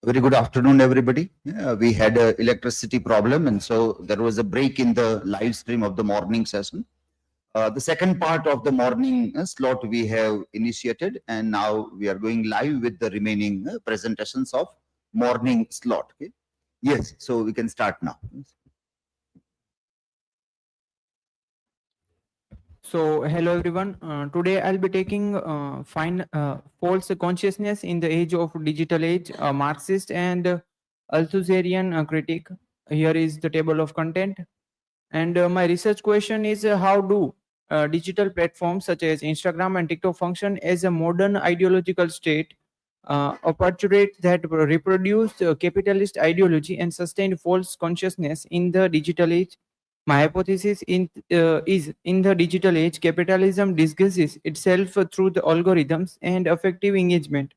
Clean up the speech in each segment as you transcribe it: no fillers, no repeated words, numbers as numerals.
Very good afternoon, everybody. We had an electricity problem, and so there was a break in the live stream of the morning session. The second part of the morning slot we have initiated, and now we are going live with the remaining presentations of morning slot. Okay? Yes, so we can start now. So, hello everyone. Today I'll be taking false consciousness in the age of digital age, Marxist and Althusserian critique. Here is the table of content. And my research question is how do digital platforms such as Instagram and TikTok function as a modern ideological state perpetuate that reproduce capitalist ideology and sustain false consciousness in the digital age? My hypothesis is in the digital age, capitalism disguises itself through the algorithms and effective engagement,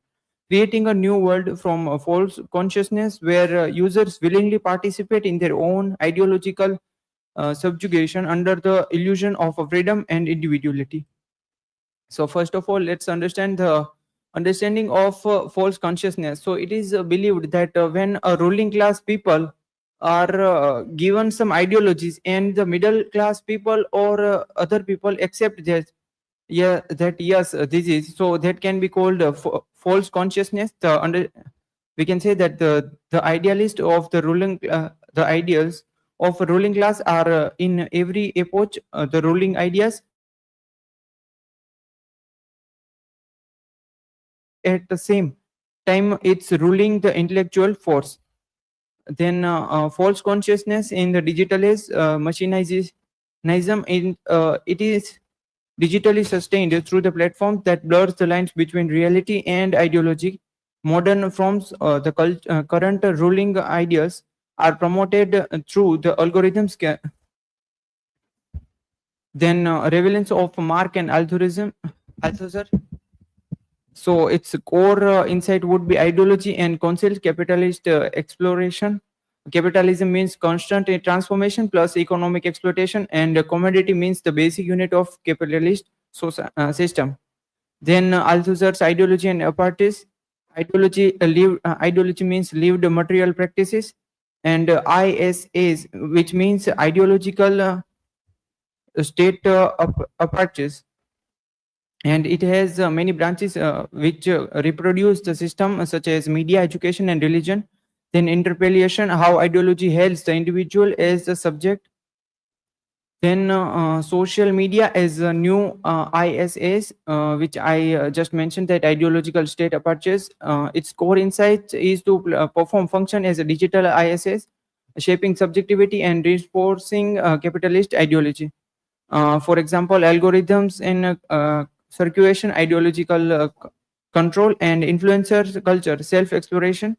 creating a new world from a false consciousness where users willingly participate in their own ideological subjugation under the illusion of freedom and individuality. So, first of all, let's understand the understanding of false consciousness. So, it is believed that when a ruling class people are given some ideologies and the middle class people or other people accept that yes, this is so that can be called false consciousness. We can say that the idealist of the ruling the ideals of a ruling class are in every epoch the ruling ideas at the same time it's ruling the intellectual force. Then false consciousness in the digital age, machinism in it is digitally sustained through the platform that blurs the lines between reality and ideology. Modern forms, current ruling ideas are promoted through the algorithms. Then relevance of Mark and Althusser. So its core insight would be ideology and concealed capitalist exploration. Capitalism means constant transformation plus economic exploitation, and commodity means the basic unit of capitalist system. Then Althusser's ideology and apartheid. Ideology means lived material practices, and ISAs, which means ideological state approaches, and it has many branches which reproduce the system such as media, education and religion. Then interpellation, how ideology hails the individual as the subject. Then social media as a new ISAs, which I just mentioned, that ideological state approaches. Its core insight is to perform function as a digital ISAs, shaping subjectivity and reinforcing capitalist ideology. For example, algorithms in circulation, ideological control, and influencers culture, self-exploration.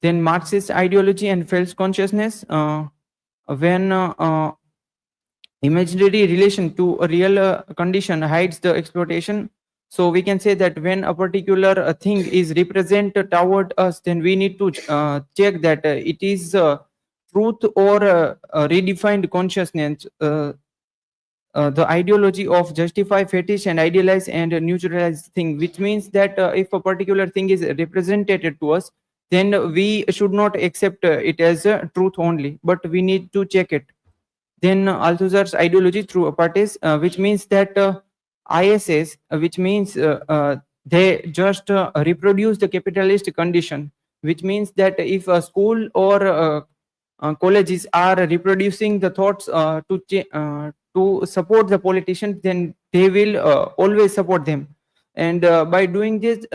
Then Marxist ideology and false consciousness, when imaginary relation to a real condition hides the exploitation. So we can say that when a particular thing is represented toward us, then we need to check that it is truth or redefined consciousness. The ideology of justify, fetish, and idealize and neutralize thing, which means that if a particular thing is represented to us, then we should not accept it as truth only, but we need to check it. Then Althusser's ideology through parties, which means that ISS, which means they just reproduce the capitalist condition, which means that if a school or colleges are reproducing the thoughts to support the politicians, then they will always support them. And by doing this,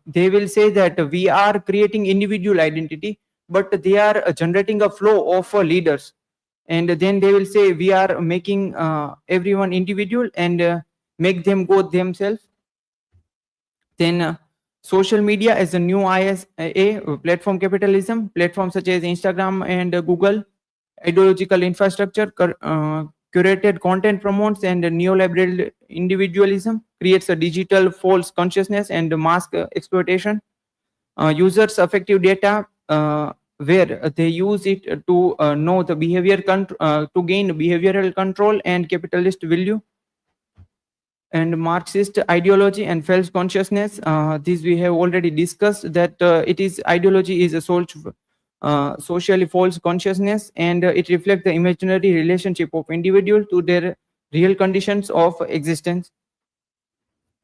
they will say that we are creating individual identity, but they are generating a flow of leaders. And then they will say we are making everyone individual and make them go themselves. Then social media as a new ISA, platform capitalism, platforms such as Instagram and Google, ideological infrastructure, curated content promotes, and neoliberal individualism creates a digital false consciousness and mass exploitation. Users' affective data, where they use it to know the behavior to gain behavioral control and capitalist value. and Marxist ideology and false consciousness. This we have already discussed, that it is ideology is a socially false consciousness, and it reflects the imaginary relationship of individual to their real conditions of existence.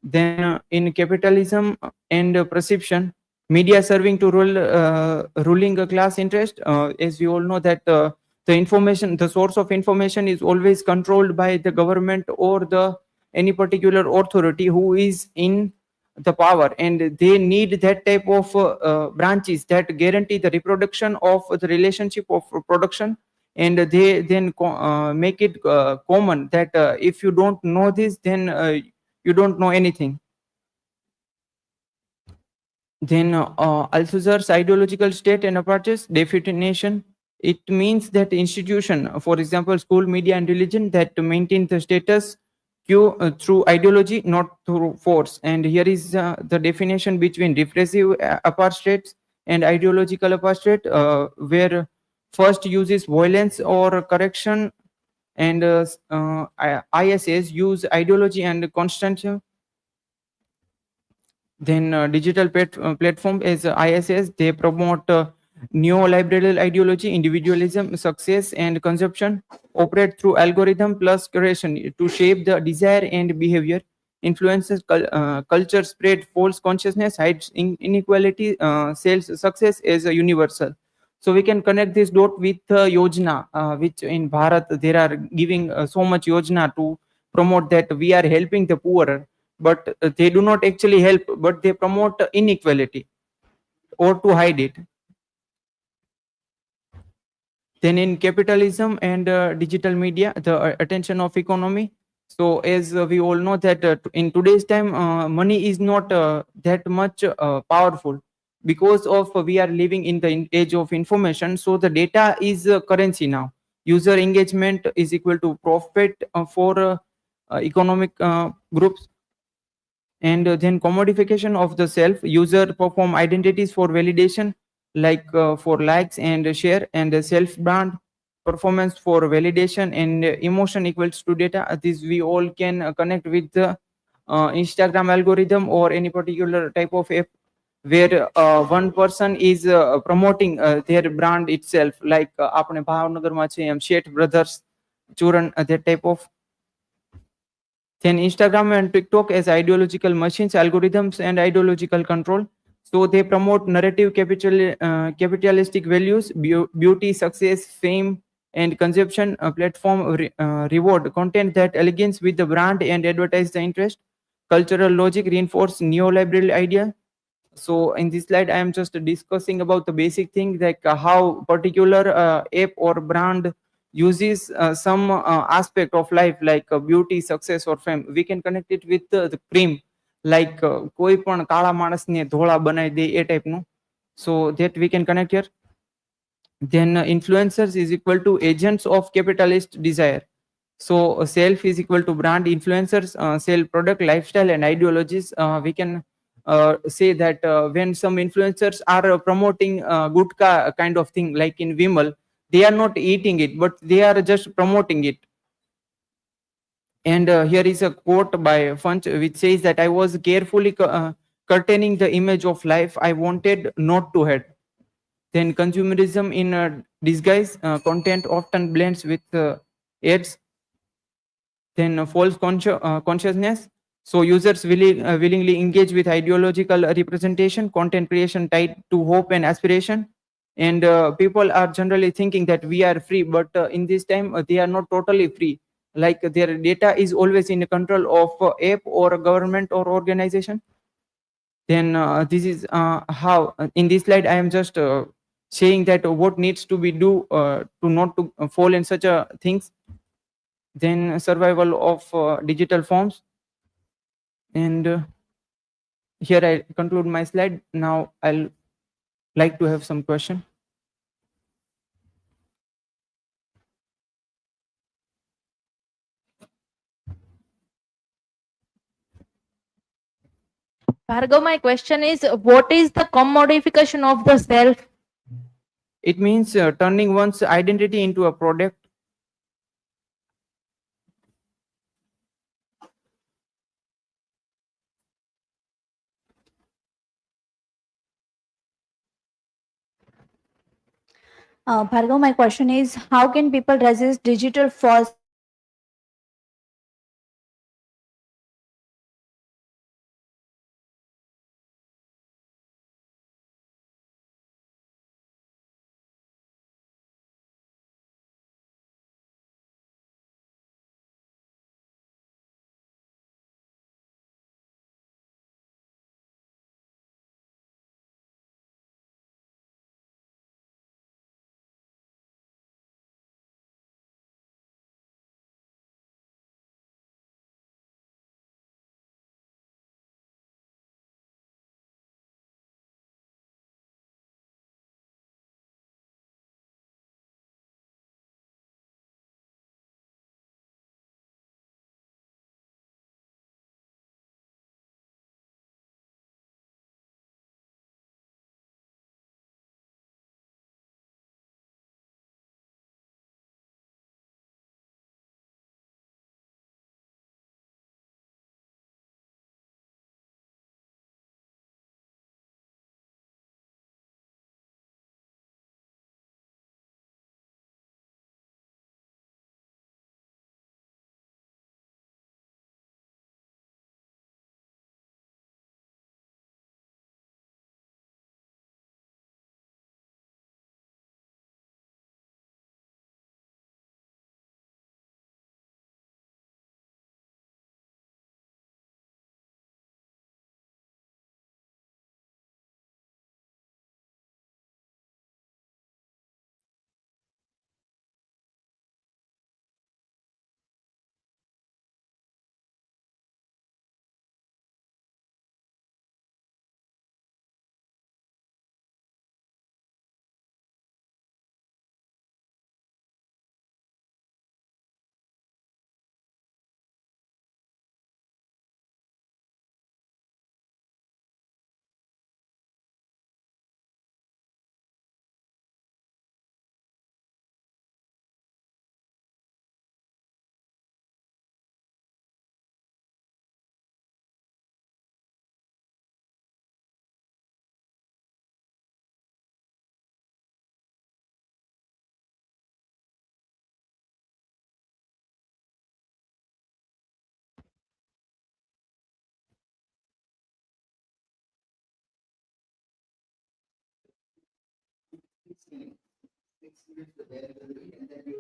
Then in capitalism and perception, media serving to ruling a class interest. As we all know that the source of information is always controlled by the government or the any particular authority who is in the power, and they need that type of branches that guarantee the reproduction of the relationship of production, and they then make it common that if you don't know this, then you don't know anything. Then Althusser's ideological state and approaches definition. It means that institution, for example, school, media, and religion, that maintain the status quo through ideology, not through force. And here is the definition between repressive apartheid and ideological apartheid, where first uses violence or correction, and ISS use ideology and constant. Then digital platform is ISS. They promote neoliberal ideology, individualism, success, and consumption. Operate through algorithm plus curation to shape the desire and behavior. Influences culture, spread false consciousness, hides inequality, sells success as a universal. So we can connect this dot with Yojana, which in Bharat there are giving so much Yojana to promote that we are helping the poorer, but they do not actually help, but they promote inequality or to hide it. Then in capitalism and digital media, the attention of economy. So as we all know that in today's time, money is not that much powerful, because of we are living in the age of information. So the data is currency now. User engagement is equal to profit for economic groups. And then commodification of the self. User perform identities for validation, like for likes and share, and self brand performance for validation, and emotion equals to data. This we all can connect with the Instagram algorithm or any particular type of app, where one person is promoting their brand itself, like આપણે ભાવનગરમાં છે એમ શેઠ brothers ચૂરણ, that type of. Then Instagram and TikTok as ideological machines, algorithms, and ideological control. So they promote narrative capitalistic values, beauty, success, fame, and consumption. Platform reward content that aligns with the brand and advertise the interest. Cultural logic reinforce neoliberal idea. So in this slide, I am just discussing about the basic thing, like how particular app or brand uses some aspect of life, like beauty, success, or fame. We can connect it with the cream, like કોઈ પણ કાળા માણસને ધોળા બનાવી દે એ ટાઈપનું. So that we can connect here. Then influencers is equal to agents of capitalist desire. So self is equal to brand. Influencers sell product, lifestyle, and ideologies. We can say that when some influencers are promoting gutka kind of thing, like in Vimal, they are not eating it, but they are just promoting it. And here is a quote by Funch, which says that I was carefully curtaining the image of life I wanted not to have. Then consumerism in disguise. Content often blends with ads. Then false consciousness. So users willingly engage with ideological representation, content creation tied to hope and aspiration. And people are generally thinking that we are free, but in this time they are not totally free. Like their data is always in the control of app or a government or organization. Then this is how in this slide I am just saying that what needs to be do to not to fall in such a things. Then survival of digital forms. And here I conclude my slide. Now I'll like to have some question. Bhargav, my question is, what is the commodification of the self? It means turning one's identity into a product. Bhargav, my question is, how can people resist digital falsehoods and misinformation without becoming dependent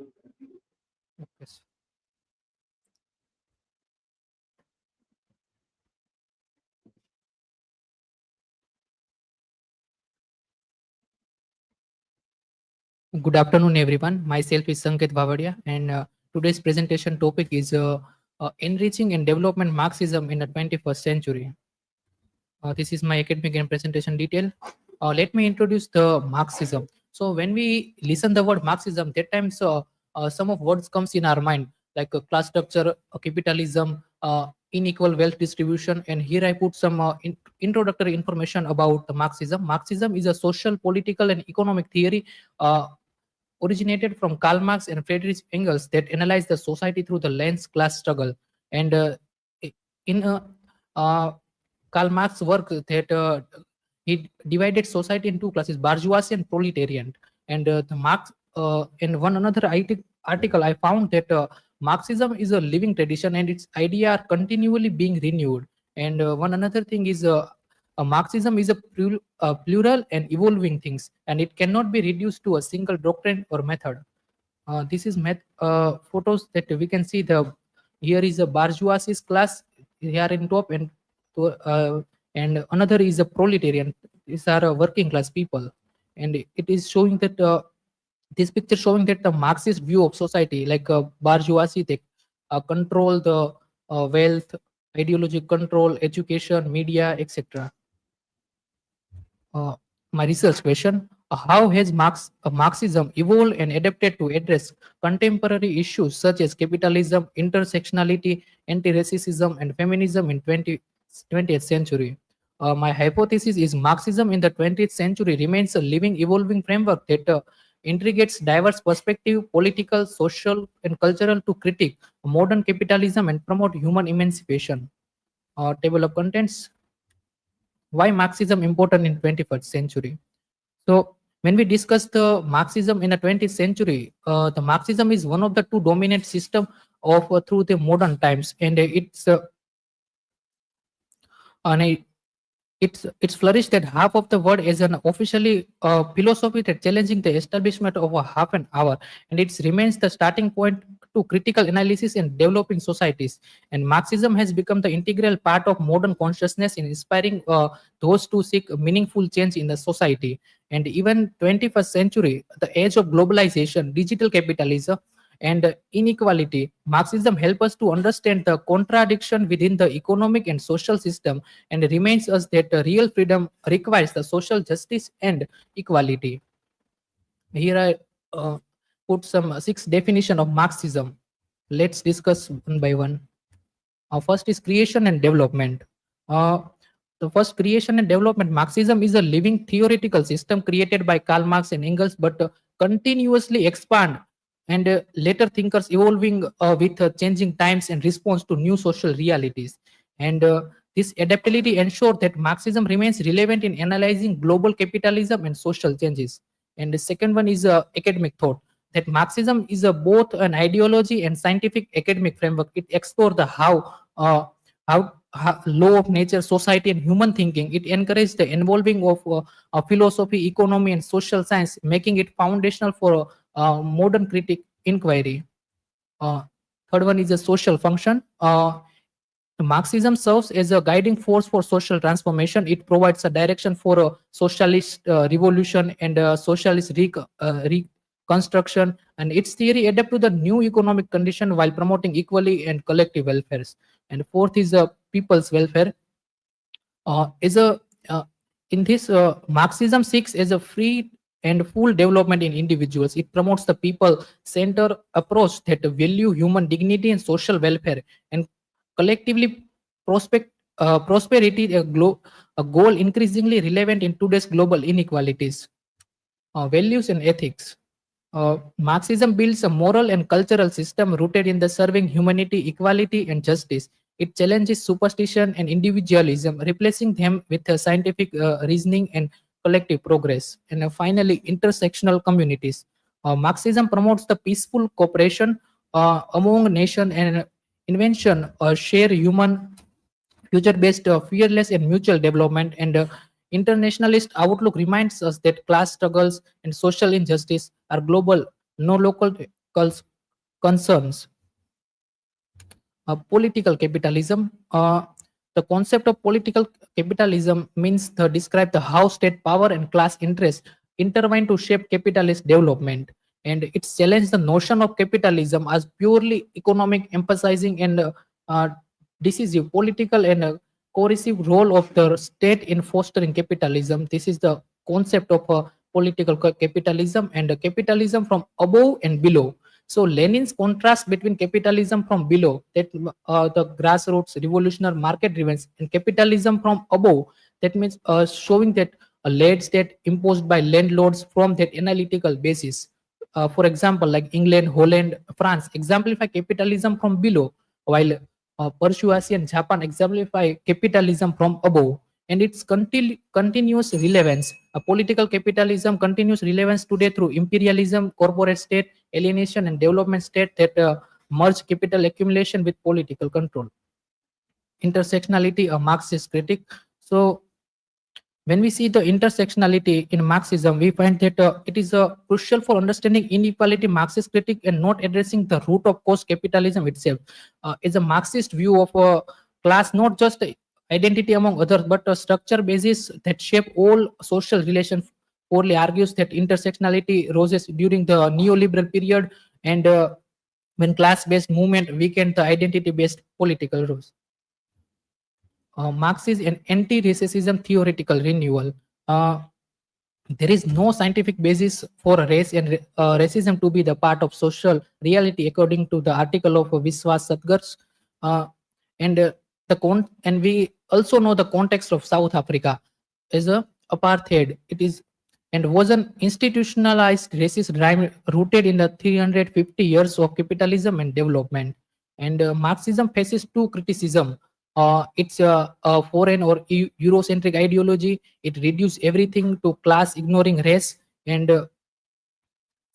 on social media? Yes. Good afternoon, everyone. Myself is SANKET and today's presentation topic is enriching and development Marxism in the 21st century. This is my academic and presentation detail. Let me introduce the Marxism. So when we listen the word Marxism, that times some of words comes in our mind like class structure, capitalism, unequal wealth distribution. And here I put some introductory information about the Marxism. Marxism is a social, political, and economic theory originated from Karl Marx and Friedrich Engels that analyze the society through the lens class struggle. And in uh, Karl Marx work that he divided society in two classes, bourgeoisie and proletarian. And the Marx in one another article, I found that Marxism is a living tradition and its idea are continually being renewed. And one another thing is Marxism is a plural and evolving things, and it cannot be reduced to a single doctrine or method. This is photos that we can see. The here is a bourgeoisie class here in top, and another is a proletarian. These are working class people, and it is showing that this picture showing that the Marxist view of society, like bourgeoisie, they control the wealth, ideology control, education, media, etc. uh, my research question: how has Marxism evolved and adapted to address contemporary issues such as capitalism, intersectionality, anti-racism, and feminism in 20th century? My hypothesis is Marxism in the 20th century remains a living, evolving framework that integrates diverse perspective, political, social, and cultural to critique modern capitalism and promote human emancipation. Table of contents: why Marxism important in 21st century? So When we discuss the Marxism in the 20th century, the Marxism is one of the two dominant system of through the modern times, and it's flourished at half of the world as an officially philosophy that challenging the establishment of a half an hour, and it remains the starting point to critical analysis in developing societies. And Marxism has become the integral part of modern consciousness in inspiring those to seek meaningful change in the society. And even 21st century, the age of globalization, digital capitalism, and inequality, Marxism help us to understand the contradiction within the economic and social system, and reminds us that real freedom requires the social justice and equality. Here I put some 6 definition of Marxism. Let's discuss one by one. First is creation and development. The first, creation and development. Marxism is a living theoretical system created by Karl Marx and Engels, but continuously expand, and later thinkers evolving with changing times and response to new social realities. And this adaptability ensures that Marxism remains relevant in analyzing global capitalism and social changes. And the second one is academic thought. That Marxism is both an ideology and scientific academic framework. It explores the how law of nature, society, and human thinking. It encourages the involving of philosophy, economy, and social science, making it foundational for modern critic inquiry. Third one is a social function. Marxism serves as a guiding force for social transformation. It provides a direction for a socialist revolution and socialist reconstruction, and its theory adapt to the new economic condition while promoting equally and collective welfares. And fourth is people's welfare. In this, Marxism seeks as a free and full development in individuals. It promotes the people-centered approach that value human dignity and social welfare, and collectively prosperity, a goal increasingly relevant in today's global inequalities. Values and ethics. Marxism builds a moral and cultural system rooted in the serving humanity, equality, and justice. It challenges superstition and individualism, replacing them with scientific reasoning and collective progress. And finally, intersectional communities. Marxism promotes the peaceful cooperation among nations and invention share human future-based, fearless, and mutual development. And internationalist outlook reminds us that class struggles and social injustice are global, no local concerns. Political capitalism. The concept of political capitalism means to describe the how state power and class interests intertwine to shape capitalist development. And it challenges the notion of capitalism as purely economic, emphasizing and decisive political and coercive role of the state in fostering capitalism. This is the concept of political capitalism, and capitalism from above and below. So Lenin's contrast between capitalism from below, that the grassroots revolutionary market driven, and capitalism from above, that means showing that a led state imposed by landlords from that analytical basis. For example, like England, Holland, France exemplify capitalism from below, while Persuasion and Japan exemplify capitalism from above. And its continuous relevance. Political capitalism continues relevance today through imperialism, corporate state, alienation, and development state that merge capital accumulation with political control. Intersectionality, a Marxist critic. So when we see the intersectionality in Marxism, we find that it is crucial for understanding inequality. Marxist critic and not addressing the root of cause capitalism itself. Is a Marxist view of a class, not just identity among others, but a structure basis that shape all social relations. Poorly argues that intersectionality roses during the neoliberal period, and when class-based movement weakened the identity-based political rules. Marx is an anti-racism theoretical renewal. There is no scientific basis for race and racism to be the part of social reality, according to the article of Viswas Satgars. And we also know the context of South Africa is a apartheid. It is and was an institutionalized racist crime rooted in the 350 years of capitalism and development. And Marxism faces two criticism. It's a foreign or Eurocentric ideology. It reduces everything to class, ignoring race. And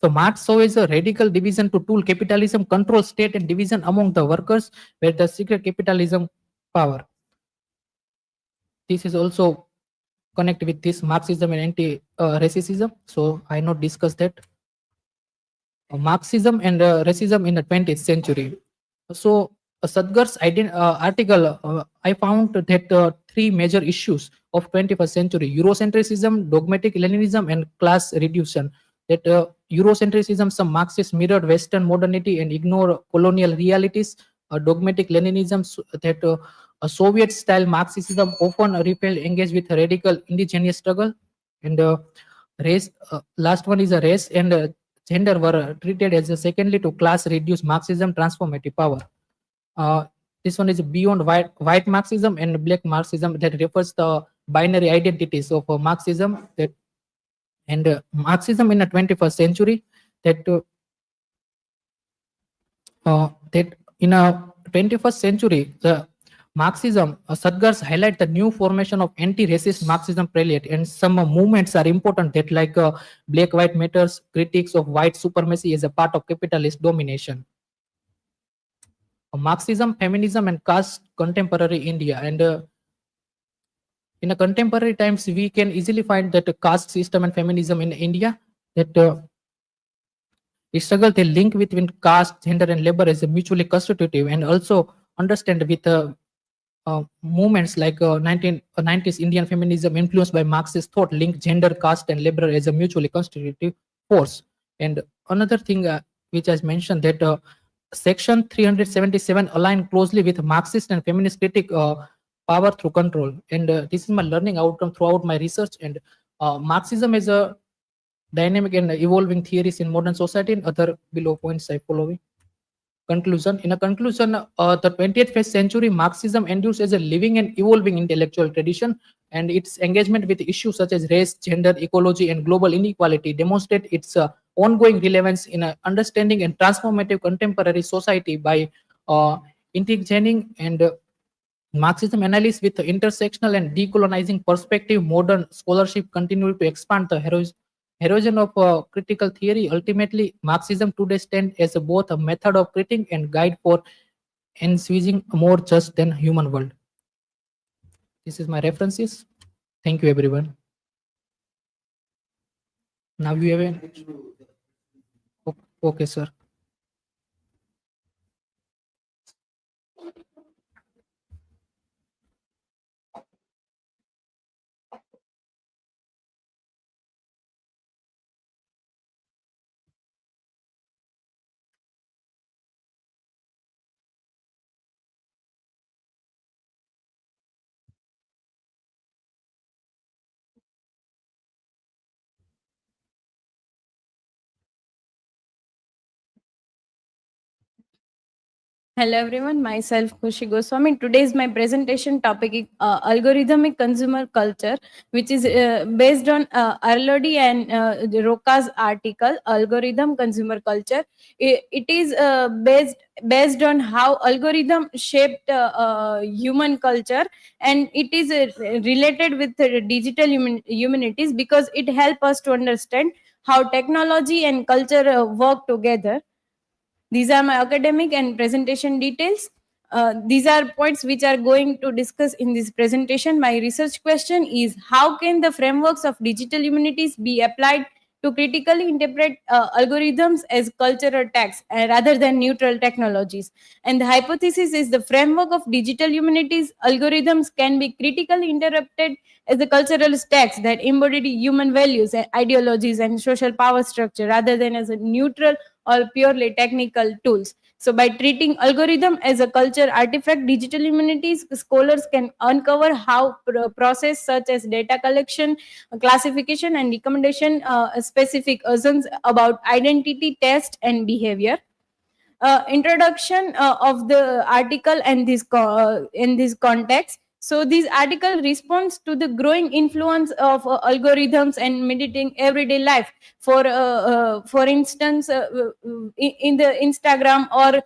so Marx saw as a radical division to tool capitalism, control state and division among the workers, where the secret capitalism power. This is also connect with this Marxism and anti-racism. So I not discuss that. Marxism and racism in the 20th century. So Sadgar's article, I found that three major issues of 21st century: Eurocentrism, dogmatic Leninism, and class reduction. That Eurocentrism, some Marxists mirrored Western modernity and ignore colonial realities. Dogmatic Leninism, that a Soviet-style Marxism often repelled engaged with radical indigenous struggle. And race, last one is a race and gender were treated as a secondly to class reduced Marxism transformative power. This one is beyond white Marxism and black Marxism, that refers the binary identities of Marxism. That and Marxism in the 21st century, that that in a 21st century, the Marxism, Sadgars highlight the new formation of anti-racist Marxism prelate, and some movements are important that like Black-White Matters, critiques of white supremacy as a part of capitalist domination. Marxism, feminism, and caste contemporary India. And in a contemporary times, we can easily find that the caste system and feminism in India, that struggle they link between caste, gender, and labor as a mutually constitutive, and also understand with movements like 1990s Indian feminism influenced by Marxist thought link gender, caste, and labor as a mutually constitutive force. And another thing which I mentioned, that Section 377 align closely with Marxist and feminist critique power through control. And this is my learning outcome throughout my research. And Marxism is a dynamic and evolving theories in modern society, and other below points I following. Conclusion. In a conclusion, the 20th century Marxism endures as a living and evolving intellectual tradition, and its engagement with issues such as race, gender, ecology, and global inequality demonstrate its ongoing relevance in understanding and transformative contemporary society by integrating and Marxism analysis with the intersectional and decolonizing perspective. Modern scholarship continue to expand the erosion of critical theory. Ultimately, Marxism today stands as both a method of critique and guide for ensuing a more just than human world. This is my references. Thank you, everyone. Now you have okay, sir. Hello everyone, myself KHUSHI GOSWAMI. Today's my presentation topic is algorithmic consumer culture, which is based on Arlodi and Roca's article, Algorithm Consumer Culture. It is based on how algorithm shaped human culture, and it is related with digital humanities because it helps us to understand how technology and culture work together. These are my academic and presentation details. These are points which are going to discuss in this presentation. My research question is, how can the frameworks of digital humanities be applied to critically interpret algorithms as cultural texts rather than neutral technologies? And the hypothesis is the framework of digital humanities algorithms can be critically interpreted as a cultural text that embodied human values and ideologies and social power structure rather than as a neutral or purely technical tools. So by treating algorithm as a culture artifact, digital humanities scholars can uncover how process such as data collection, classification, and recommendation specific assumptions about identity, test, and behavior. Introduction of the article and this in this context. So this article responds to the growing influence of algorithms and meditating everyday life. For instance, in the Instagram or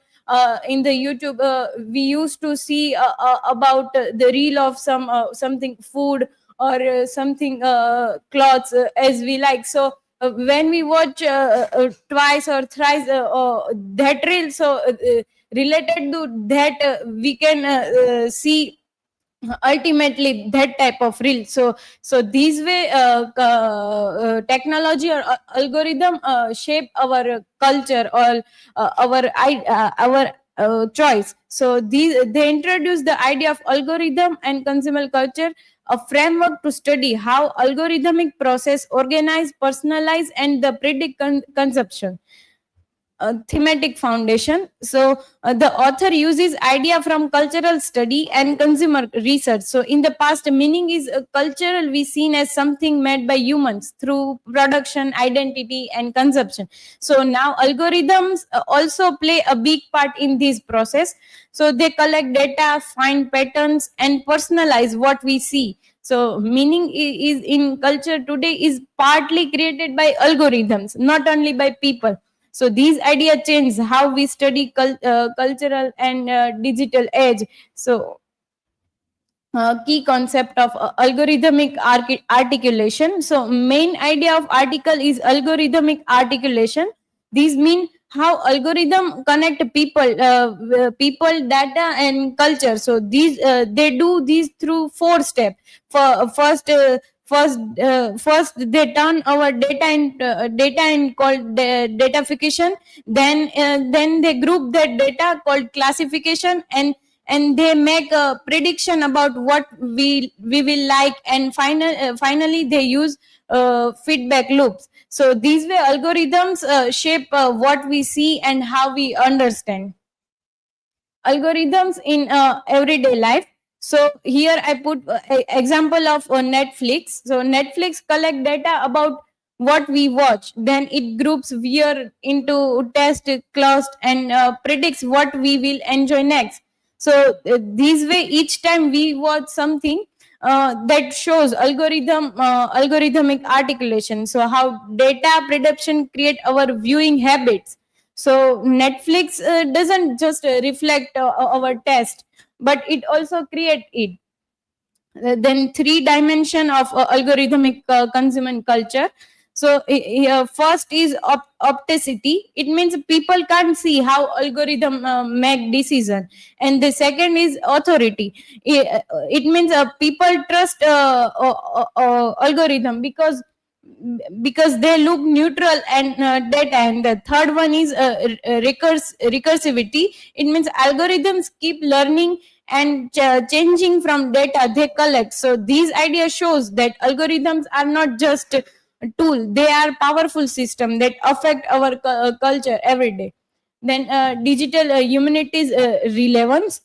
in the YouTube, we used to see about the reel of something food or something clothes as we like. So when we watch twice or thrice that reel, so related to that we can see ultimately that type of reel. So these way technology or algorithm shape our culture or our choice. So they introduce the idea of algorithm and consumer culture, a framework to study how algorithmic process organize, personalize, and the predict consumption. Thematic foundation. So the author uses idea from cultural study and consumer research. So in the past, meaning is cultural we seen as something made by humans through production, identity, and consumption. So now algorithms also play a big part in this process. So they collect data, find patterns, and personalize what we see. So meaning is in culture today is partly created by algorithms, not only by people. So these ideas change how we study cultural and digital age. So key concept of algorithmic articulation. So main idea of article is algorithmic articulation. These mean how algorithm connect people, data, and culture. So these they do these through 4 steps. First they turn our data in called datafication. Then they group that data called classification, and they make a prediction about what we will like, and finally they use feedback loops. So these way algorithms shape what we see and how we understand. Algorithms in everyday life. So here I put example of Netflix. So Netflix collect data about what we watch, then it groups viewer into test, cluster, and predicts what we will enjoy next. So this way each time we watch something, that shows algorithmic articulation. So how data prediction create our viewing habits. So Netflix doesn't just reflect our test, but it also create it. Then 3 dimension of algorithmic consumer culture. So first is opticity. It means people can't see how algorithm make decision. And the second is authority. It means people trust algorithm because they look neutral and data. And the third one is recursivity. It means algorithms keep learning and changing from data they collect. So these ideas shows that algorithms are not just a tool, they are powerful system that affect our culture every day. Then digital humanities relevance.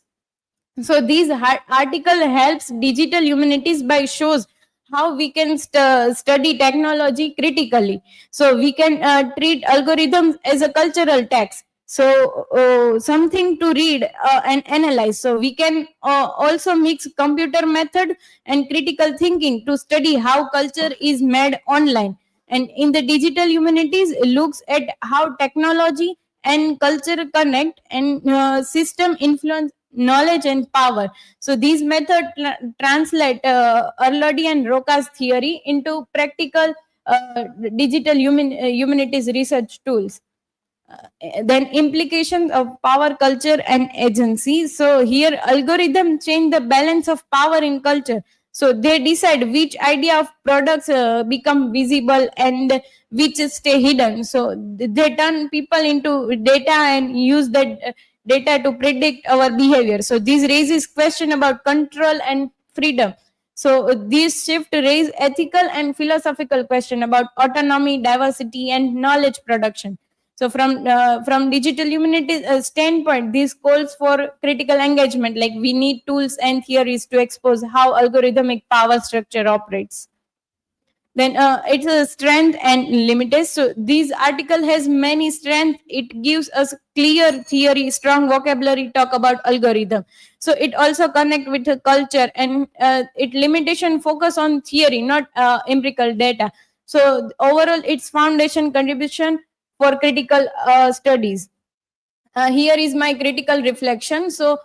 So these article helps digital humanities by shows how we can study technology critically. So we can treat algorithms as a cultural text. So something to read and analyze. So we can also mix computer method and critical thinking to study how culture is made online. And in the digital humanities, it looks at how technology and culture connect, and system influence knowledge and power. So these methods translate Arlodi and Roca's theory into practical digital humanities research tools. Then implications of power, culture, and agency. So here algorithm change the balance of power in culture. So they decide which idea of products become visible and which stay hidden. So they turn people into data and use that data to predict our behavior. So this raises question about control and freedom. So these shift raise ethical and philosophical question about autonomy, diversity, and knowledge production. So from digital humanities standpoint, this calls for critical engagement, like we need tools and theories to expose how algorithmic power structure operates. Then it's a strength and limits. So this article has many strengths. It gives us clear theory, strong vocabulary, talk about algorithm. So it also connect with the culture, and it limitation focus on theory, not empirical data. So overall, its foundation contribution for critical studies. Here is my critical reflection. So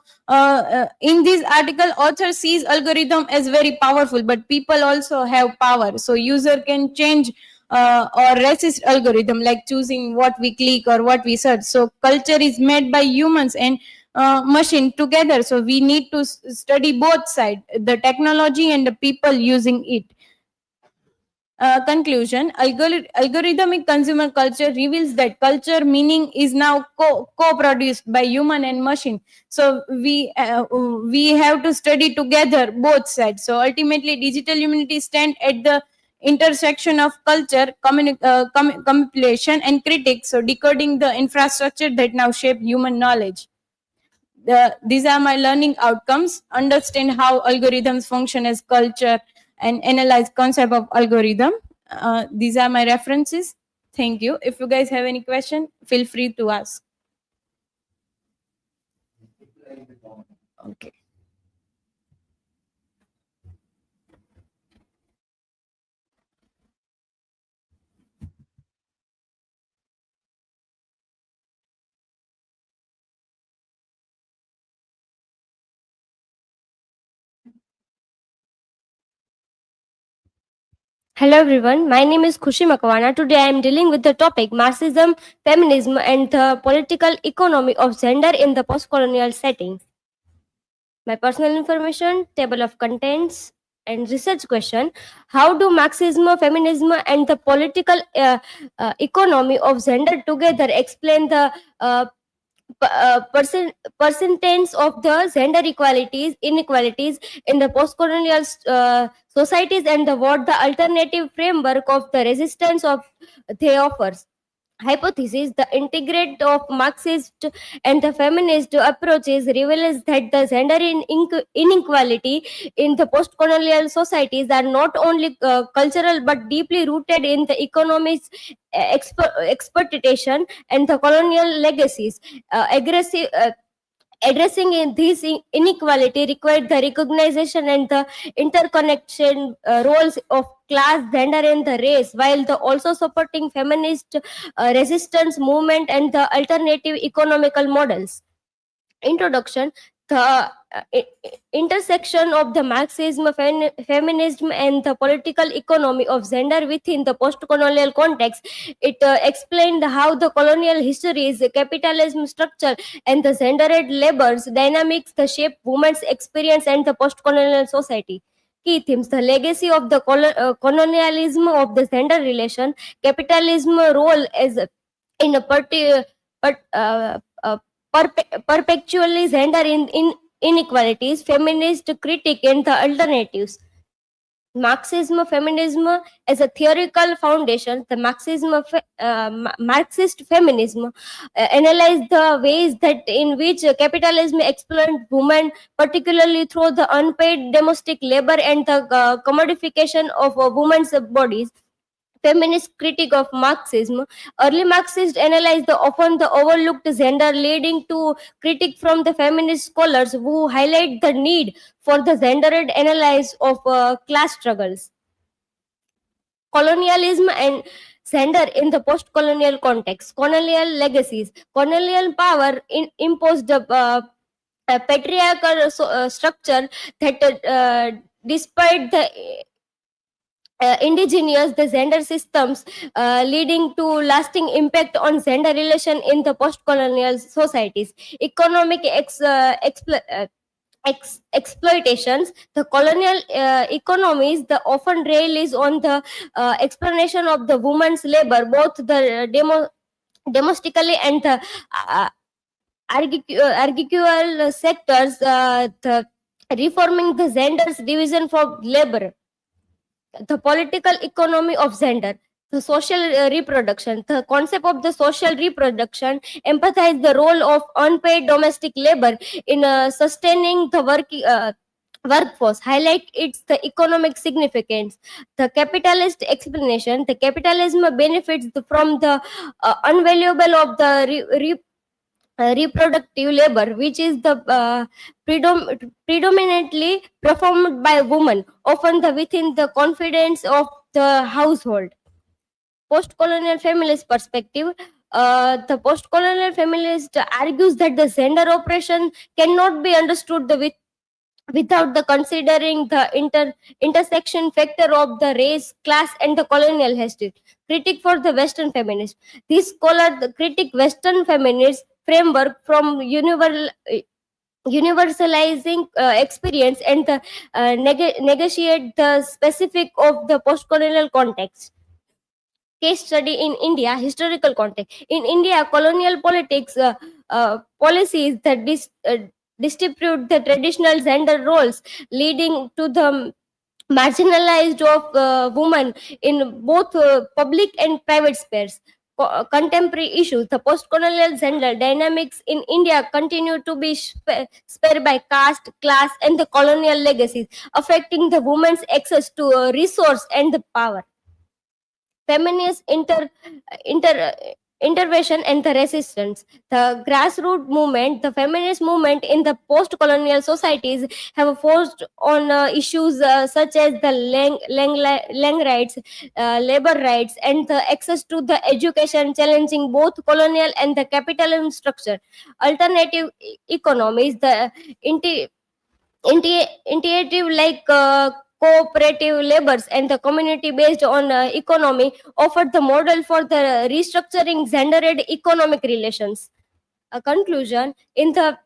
in this article, author sees algorithm as very powerful, but people also have power. So user can change or racist algorithm like choosing what we click or what we search. So culture is made by humans and machine together. So we need to study both sides, the technology and the people using it. Conclusion, algorithmic consumer culture reveals that culture meaning is now co-produced by human and machine. So we have to study together both sides. So ultimately, digital humanities stand at the intersection of culture, compilation, and critics. So decoding the infrastructure that now shape human knowledge. These are my learning outcomes. Understand how algorithms function as culture and analyze concept of algorithm. These are my references. Thank you. If you guys have any question, feel free to ask. Okay. Hello everyone, my name is MAKWANA. Today I am dealing with the topic Marxism, Feminism and the political economy of gender in the postcolonial setting. My personal information, table of contents and research question. How do Marxism, feminism and the political economy of gender together explain the percentage of the gender inequalities in the postcolonial societies and what the alternative framework of the resistance of they offers? Hypothesis: the integrate of Marxist and the feminist approaches reveals that the gender inequality in the post-colonial societies are not only cultural but deeply rooted in the economy's exploitation and the colonial legacies. Addressing in this inequality required the recognition and the interconnection roles of class, gender, and the race, while the also supporting feminist resistance movement and the alternative economical models. Introduction: the intersection of the Marxism, feminism, and the political economy of gender within the post-colonial context. It explained how the colonial histories, capitalism structure, and the gendered labor's dynamics the shape women's experience and the post-colonial society. Key themes: the legacy of the colonialism of the gender relation, capitalism role as in a perpetually gender inequalities, feminist critique and the alternatives. Marxism, feminism as a theoretical foundation. The Marxist feminism analyze the ways that in which capitalism exploits women, particularly through the unpaid domestic labor and the commodification of women's bodies. Feminist critique of Marxism. Early Marxists analyzed the often the overlooked gender, leading to critique from the feminist scholars who highlight the need for the gendered analysis of class struggles. Colonialism and gender in the post-colonial context. Colonial legacies. Colonial power imposed a patriarchal structure that despite the indigenous the gender systems, leading to lasting impact on gender relation in the post-colonial societies. Economic exploitations. The colonial economies the often relies on the exploitation of the woman's labor, both the domestically and the agricultural sectors, the reforming the gender's division for labor. The political economy of gender, the social reproduction. The concept of the social reproduction emphasize the role of unpaid domestic labor in sustaining the workforce, highlight its the economic significance. The capitalist explanation: the capitalism benefits from the unvaluable of the reproductive labor, which is the predominantly performed by women, often within the confidence of the household. Post-colonial feminist perspective. The post-colonial feminist argues that the gender oppression cannot be understood without the considering the intersection factor of the race, class, and the colonial history. Critique for the Western feminist. This scholar the critic Western feminist framework from universalizing experience and the, negotiate the specific of the postcolonial context. Case study in India, historical context. In India, colonial politics policies that distribute the traditional gender roles, leading to the marginalized of women in both public and private spheres. Contemporary issues, the post-colonial gender dynamics in India continue to be spared by caste, class, and the colonial legacies, affecting the woman's access to resource and the power. Feminist intervention and the resistance. The grassroots movement, the feminist movement in the post-colonial societies have forced on issues such as the land rights, labor rights, and the access to the education, challenging both colonial and the capitalism structure. Alternative economies, the initiative like cooperative labors and the community based on economy offered the model for the restructuring gendered economic relations. A conclusion in the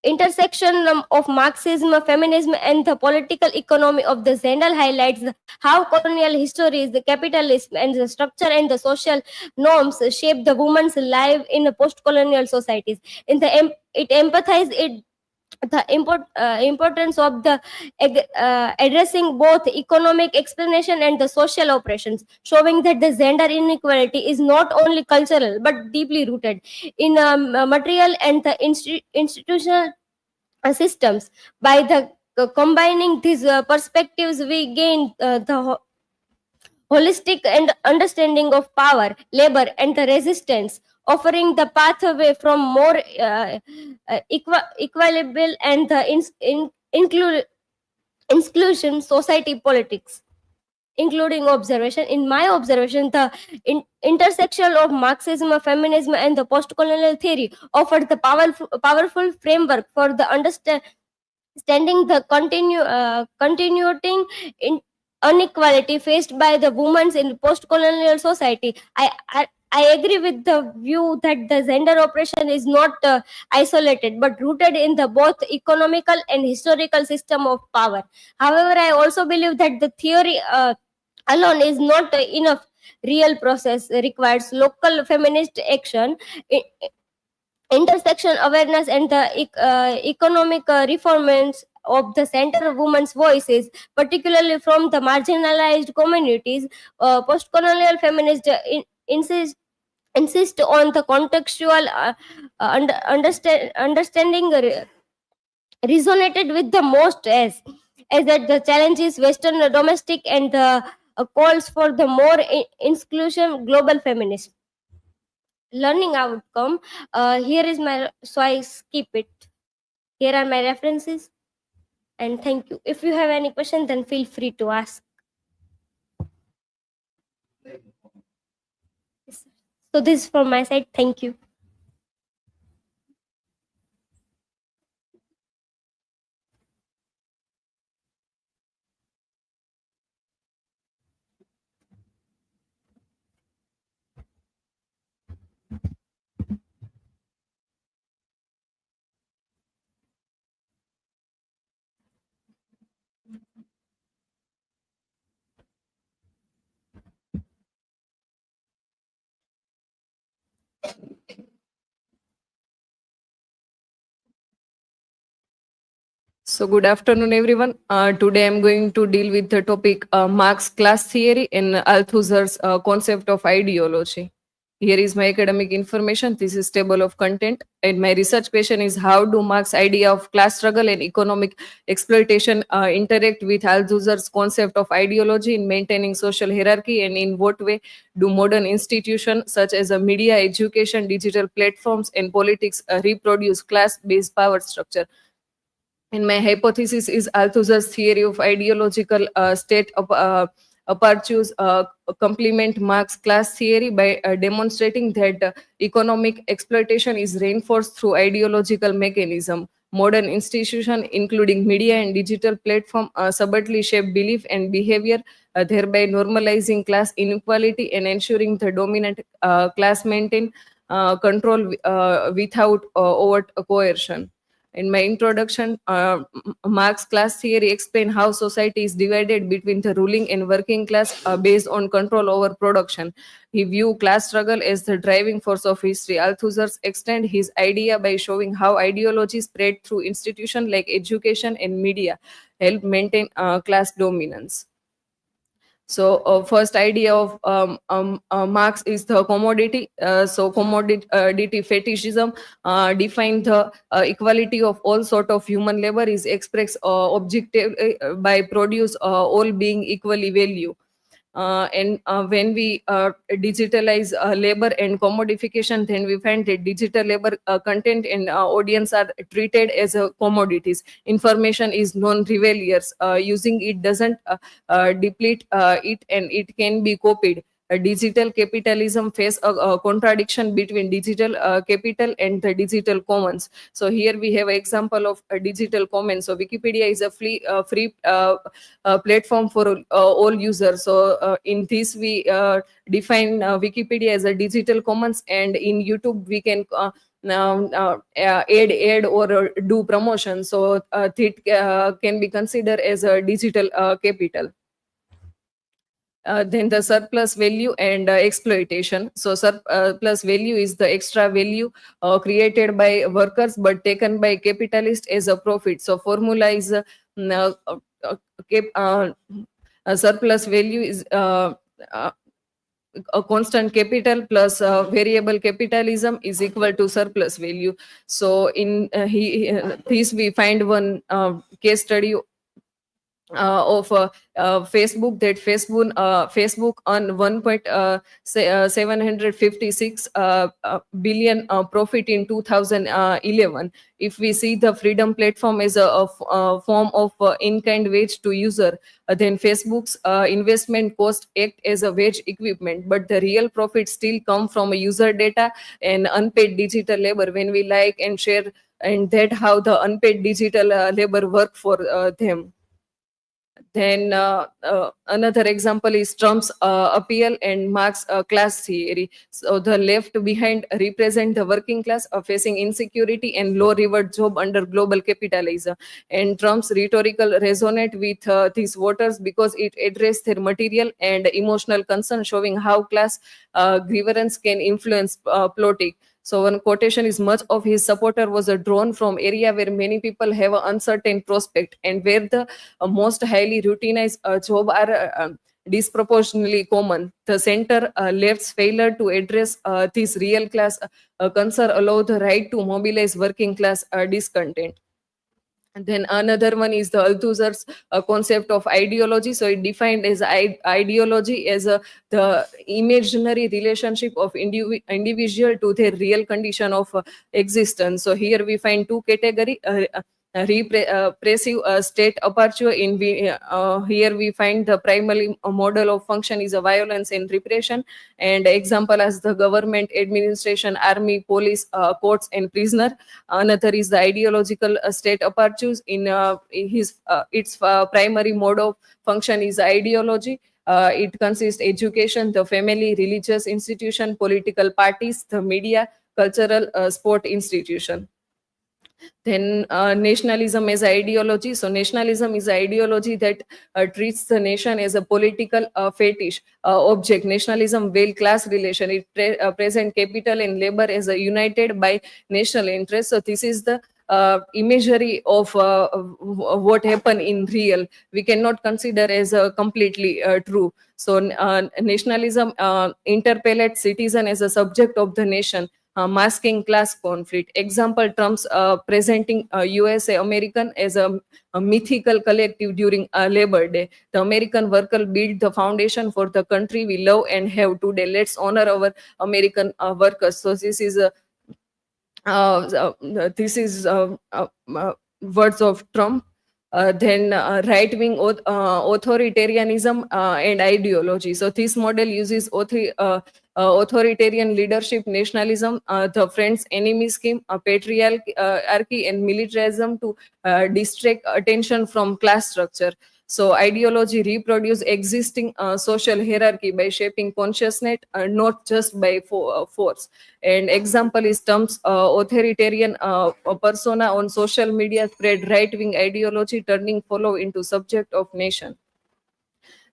intersection of Marxism, feminism, and the political economy of the gender highlights how colonial histories, the capitalism, and the structure and the social norms shape the woman's life in the post-colonial societies. It empathizes the importance of the addressing both economic explanation and the social operations, showing that the gender inequality is not only cultural but deeply rooted in material and the institutional systems. By the combining these perspectives, we gain the holistic and understanding of power, labor, and the resistance, offering the pathway from more equitable and the inclusion society politics, including observation. In my observation, the intersection of Marxism, feminism, and the postcolonial theory offered the powerful framework for the understanding the continuing inequality faced by the women in post-colonial society. I agree with the view that the gender oppression is not isolated but rooted in the both economical and historical system of power. However, I also believe that the theory alone is not enough. Real process requires local feminist action, intersection awareness, and the economic reforms of the center of women's voices, particularly from the marginalized communities. Post-colonial feminists insist on the contextual understanding resonated with the most as that the challenge is Western domestic and the calls for the more inclusive global feminism. Learning outcome. Here is my, so I skip it. Here are my references. And thank you. If you have any question, then feel free to ask. So this is from my side. Thank you. So good afternoon, everyone. Today I'm going to deal with the topic Marx class theory and Althusser's concept of ideology. Here is my academic information. This is table of content. And my research question is how do Marx's idea of class struggle and economic exploitation interact with Althusser's concept of ideology in maintaining social hierarchy, and in what way do modern institutions such as media, education, digital platforms, and politics reproduce class-based power structure? And my hypothesis is Althusser's theory of ideological state of pursues complement Marx's class theory by demonstrating that economic exploitation is reinforced through ideological mechanism. modern institution, including media and digital platform, subtly shape belief and behavior, thereby normalizing class inequality and ensuring the dominant class maintain control without overt coercion. In my introduction, Marx class theory explain how society is divided between the ruling and working class based on control over production. He view class struggle as the driving force of history. Althusser extend his idea by showing how ideology spread through institutions like education and media help maintain class dominance. So first idea of Marx is the commodity. So commodity fetishism define the equality of all sort of human labor is expressed objective by produce all being equally value. And when we digitalize labor and commodification, then we find that digital labor content and audience are treated as commodities. Information is non-rebellious. Using it doesn't deplete it, and it can be copied. Digital capitalism face a contradiction between digital capital and the digital commons. So here we have an example of a digital commons. So Wikipedia is a free platform for all users. So in this we define Wikipedia as a digital commons, and in YouTube we can now add or do promotion. So it can be considered as a digital capital. Then the surplus value and exploitation. So surplus value is the extra value created by workers but taken by capitalists as a profit. So formula is surplus value is a constant capital plus variable capitalism is equal to surplus value. So in this we find one case study of Facebook, that Facebook on 1.756 billion profit in 2011. If we see the freedom platform as a form of in-kind wage to user, then Facebook's investment cost act as a wage equipment, but the real profit still come from user data and unpaid digital labor when we like and share, and that how the unpaid digital labor work for them. Then another example is Trump's appeal and Marx class theory. So the left behind represent the working class facing insecurity and low reward job under global capitalism. And Trump's rhetorical resonate with these voters because it addressed their material and emotional concern, showing how class grievance can influence plotting. So one quotation is, much of his supporter was drawn from area where many people have an uncertain prospect and where the most highly routinized job are disproportionately common. The center left's failure to address this real class concern allow the right to mobilize working class discontent. And then another one is the Althusser's concept of ideology. So it defined as ideology as the imaginary relationship of individual to their real condition of existence. So here we find two categories. Repressive state aperture in here we find the primary model of function is a violence and repression, and example as the government, administration, army, police, courts and prisoner. Another is the ideological state apertures in its primary mode of function is ideology. It consists education, the family, religious institution, political parties, the media, cultural, sport institution. Then nationalism as ideology. So nationalism is ideology that treats the nation as a political fetish object. Nationalism veil class relation. It present capital and labor as a united by national interest. So this is the imagery of what happened in real. We cannot consider as completely true. So nationalism interpellates citizen as a subject of the nation, masking class conflict. Example, Trump's presenting USA American as a mythical collective during Labor Day. The American worker built the foundation for the country we love and have today. Let's honor our American workers. So this is words of Trump. Then right-wing authoritarianism and ideology. So this model uses authoritarian leadership, nationalism, the friends enemy scheme, patriarchy and militarism to distract attention from class structure. So ideology reproduce existing social hierarchy by shaping consciousness, not just by force. And example is terms authoritarian persona on social media spread right-wing ideology, turning follow into subject of nation.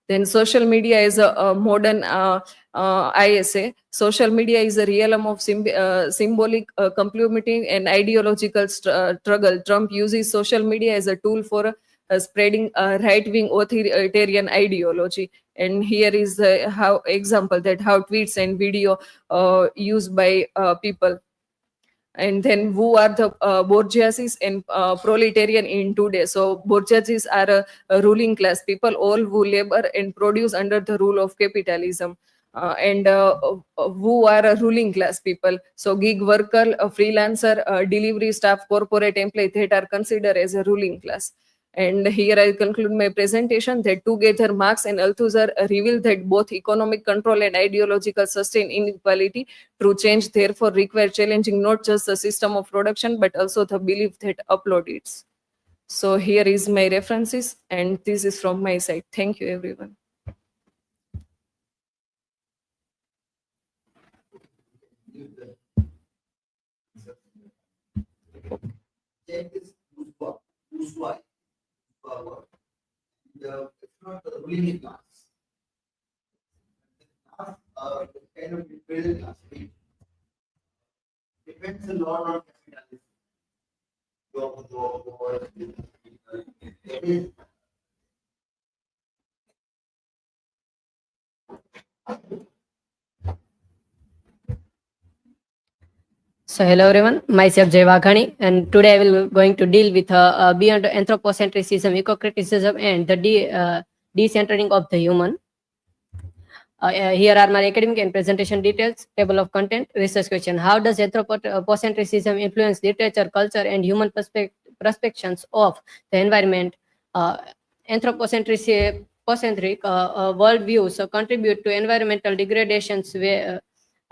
Then social media is a modern ISA. Social media is a realm of symbolic complimenting and ideological struggle. Trump uses social media as a tool for spreading right-wing authoritarian ideology. And here is how example that how tweets and video used by people. And then who are the bourgeoisies and proletarian in today? So bourgeoisies are a ruling class people, all who labor and produce under the rule of capitalism. And who are a ruling class people? So gig worker, a freelancer, delivery staff, corporate employee, that are considered as a ruling class. And here I conclude my presentation that together Marx and Althusser reveal that both economic control and ideological sustain inequality. True change therefore require challenging not just the system of production but also the belief that upload it. So here is my references and this is from my side. Thank you everyone. It's not the ruling class. Kind of middle class. Depends a lot on capitalism. So hello everyone, myself VAGHANI, and today I will going to deal with beyond anthropocentrism, eco-criticism, and the decentering of the human. Here are my academic and presentation details, table of content, research question. How does anthropocentrism influence literature, culture, and human perspectives of the environment? Anthropocentric worldviews contribute to environmental degradations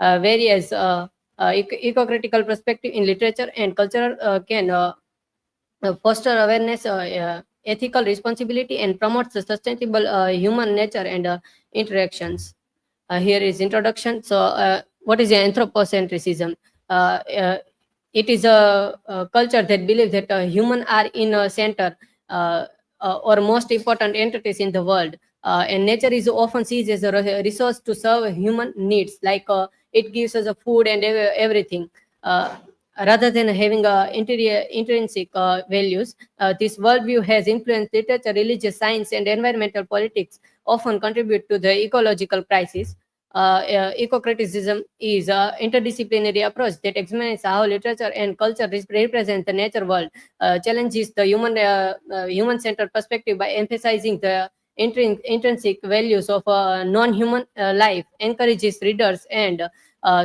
various eco-critical perspective in literature and culture can foster awareness, ethical responsibility, and promotes the sustainable human nature and interactions. Here is introduction. So what is anthropocentrism? It is a culture that believes that humans are in a center or most important entities in the world. And nature is often seen as a resource to serve human needs, like it gives us a food and everything. Rather than having intrinsic values, this worldview has influenced literature, religious science, and environmental politics, often contribute to the ecological crisis. Ecocriticism is an interdisciplinary approach that examines how literature and culture represent the nature world, challenges the human-centered perspective by emphasizing the intrinsic values of non-human life, encourages readers and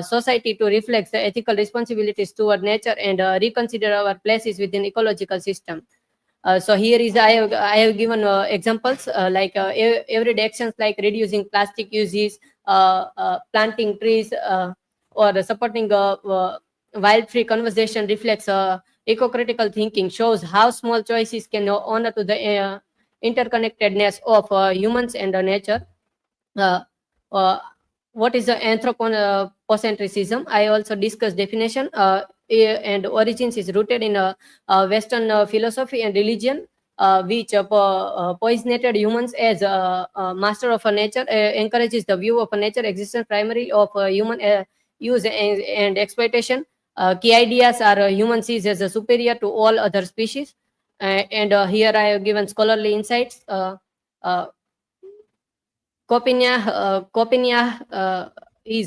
society to reflect the ethical responsibilities toward nature and reconsider our places within ecological system. So here is I have given examples like everyday actions like reducing plastic uses, planting trees, or supporting wild-free conversation reflects eco-critical thinking, shows how small choices can honor to the interconnectedness of humans and nature. What is the anthropocentrism? I also discussed definition and origins is rooted in Western philosophy and religion, which positioned humans as master of nature, encourages the view of nature existence primarily of human use and exploitation. Key ideas are human sees as superior to all other species. And here I have given scholarly insights. Kopinia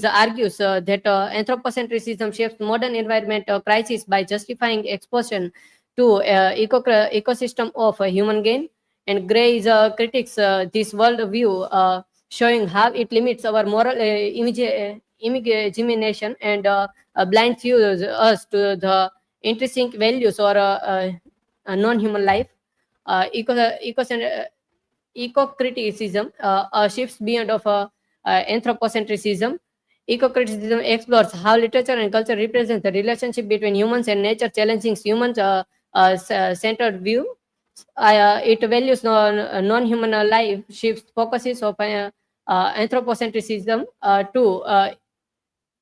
argues that anthropocentrism shapes modern environmental crisis by justifying exposure to ecosystem of human gain. And Gray is critiques this worldview, showing how it limits our moral imagination and blinds us to the intrinsic values or non-human life. Ecocriticism shifts beyond of anthropocentrism. Ecocriticism explores how literature and culture represent the relationship between humans and nature, challenging human-centered view. It values non-human life, shifts focuses of anthropocentrism to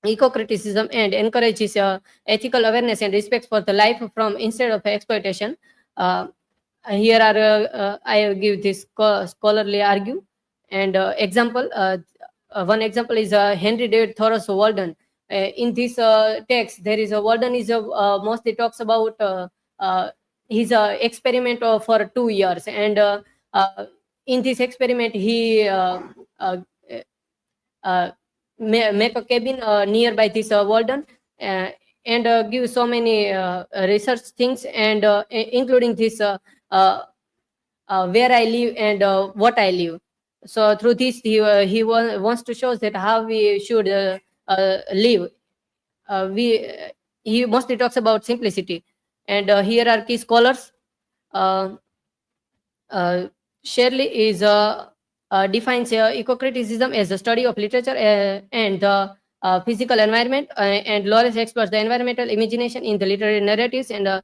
eco-criticism, and encourages ethical awareness and respect for the life from instead of exploitation. Here are I give this scholarly argue and example. One example is Henry David Thoreau's Walden. In this text, there is a Walden is mostly talks about his experiment for 2 years, and in this experiment he make a cabin nearby this Walden and give so many research things, and including this where I live and what I live. So through this he wants to show that how we should live. He mostly talks about simplicity, and here are key scholars. Shirley is defines eco-criticism as the study of literature and the physical environment, and Lawrence explores the environmental imagination in the literary narratives, and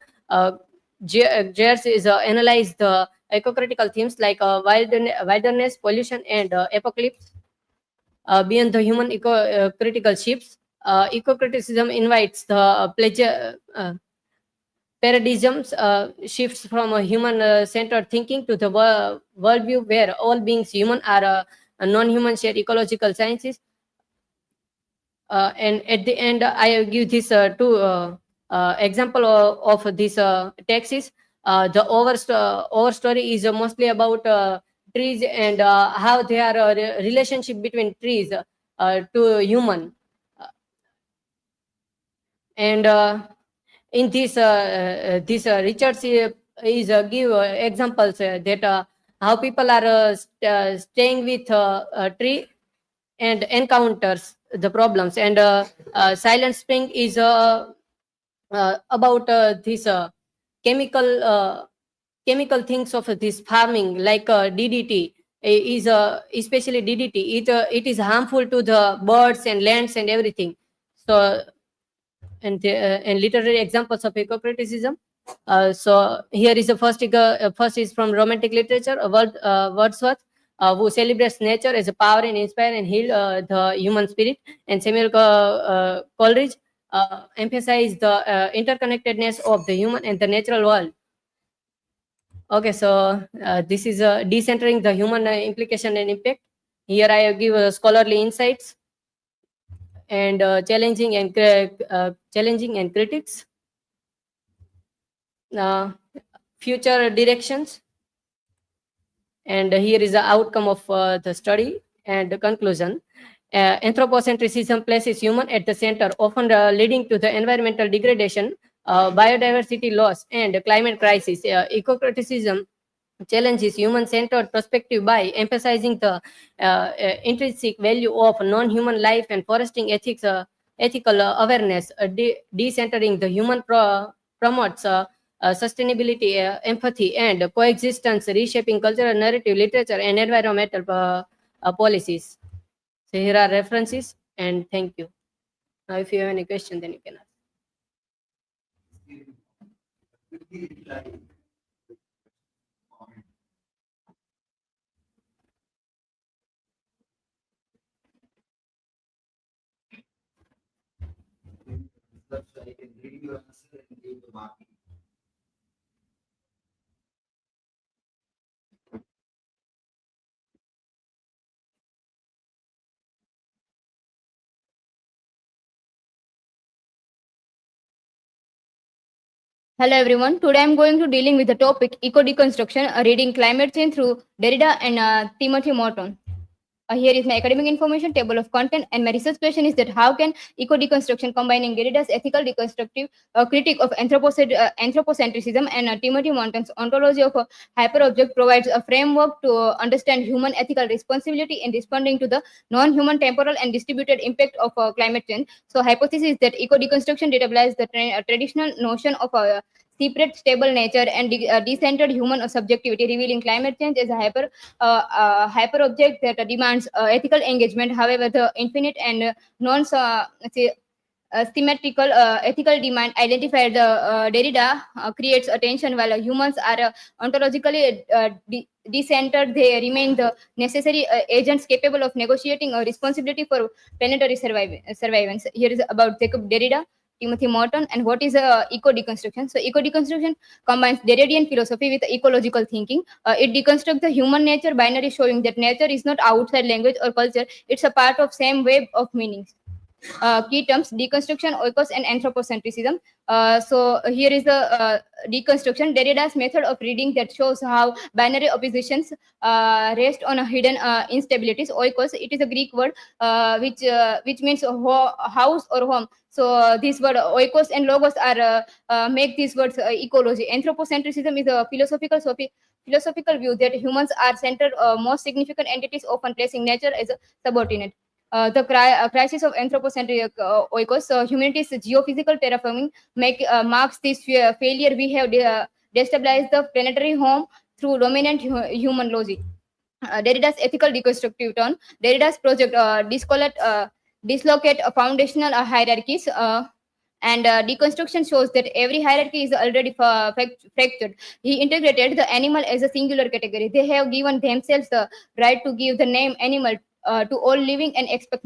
Gers is analyze the eco-critical themes like wilderness, pollution, and apocalypse. Beyond the human eco-critical shifts, eco-criticism invites the pleasure paradigms shifts from a human-centered thinking to the worldview where all beings human are non-human shared ecological sciences. And at the end, I give this two example of this texts. The overstory is mostly about trees and how they are a relationship between trees to human. And in this Richard is give examples that how people are staying with a tree and encounters the problems, and Silent Spring is about this chemical things of this farming like DDT is especially DDT. It is harmful to the birds and lands and everything. So and literary examples of eco-criticism. So here is the first is from romantic literature, Wordsworth, who celebrates nature as a power and inspire and heal the human spirit, and Samuel Coleridge emphasized the interconnectedness of the human and the natural world. Okay, so this is decentering the human implication and impact. Here I give scholarly insights and challenging and critics. Future directions, and here is the outcome of the study and the conclusion. Anthropocentrism places human at the center, often leading to the environmental degradation, biodiversity loss, and climate crisis. Eco-criticism challenges human-centered perspective by emphasizing the intrinsic value of non-human life and fostering ethical awareness. Decentering the human promotes sustainability, empathy, and coexistence, reshaping cultural narrative, literature, and environmental policies. So here are references, and thank you. Now, if you have any question, then you can ask. I can read your answer and give the marking. Hello everyone. Today I'm going to dealing with the topic Eco-Deconstruction, reading climate change through Derrida and Timothy Morton. Here is my academic information, table of content, and my research question is that how can eco-deconstruction combining Derrida's ethical deconstructive critique of anthropocentrism and Timothy Morton's ontology of a hyperobject provides a framework to understand human ethical responsibility in responding to the non-human temporal and distributed impact of climate change. So hypothesis is that eco-deconstruction destabilizes the traditional notion of separate, stable nature, and decentered human subjectivity, revealing climate change as a hyper object that demands ethical engagement. However, the infinite and symmetrical ethical demand identified the Derrida creates a tension. While humans are ontologically decentered, they remain the necessary agents capable of negotiating a responsibility for planetary survivance. Here is about Jacob Derrida, Timothy Morton, and what is eco-deconstruction. So eco-deconstruction combines Derridian philosophy with ecological thinking. It deconstructs the human nature binary, showing that nature is not outside language or culture, it's a part of same web of meanings. Key terms: deconstruction, oikos, and anthropocentrism. So here is the deconstruction, Derrida's method of reading that shows how binary oppositions rest on a hidden instabilities. Oikos, it is a Greek word which means house or home. So this word oikos and logos are make these words ecology. Anthropocentrism is a philosophical view that humans are centered most significant entities, often placing nature as a subordinate. The crisis of anthropocentric oikos, humanities geophysical terraforming marks this failure. We have destabilized the planetary home through dominant human logic. Derrida's ethical deconstructive turn. Derrida's project dislocate foundational hierarchies. And deconstruction shows that every hierarchy is already fractured. He integrated the animal as a singular category. They have given themselves the right to give the name animal to all living and expect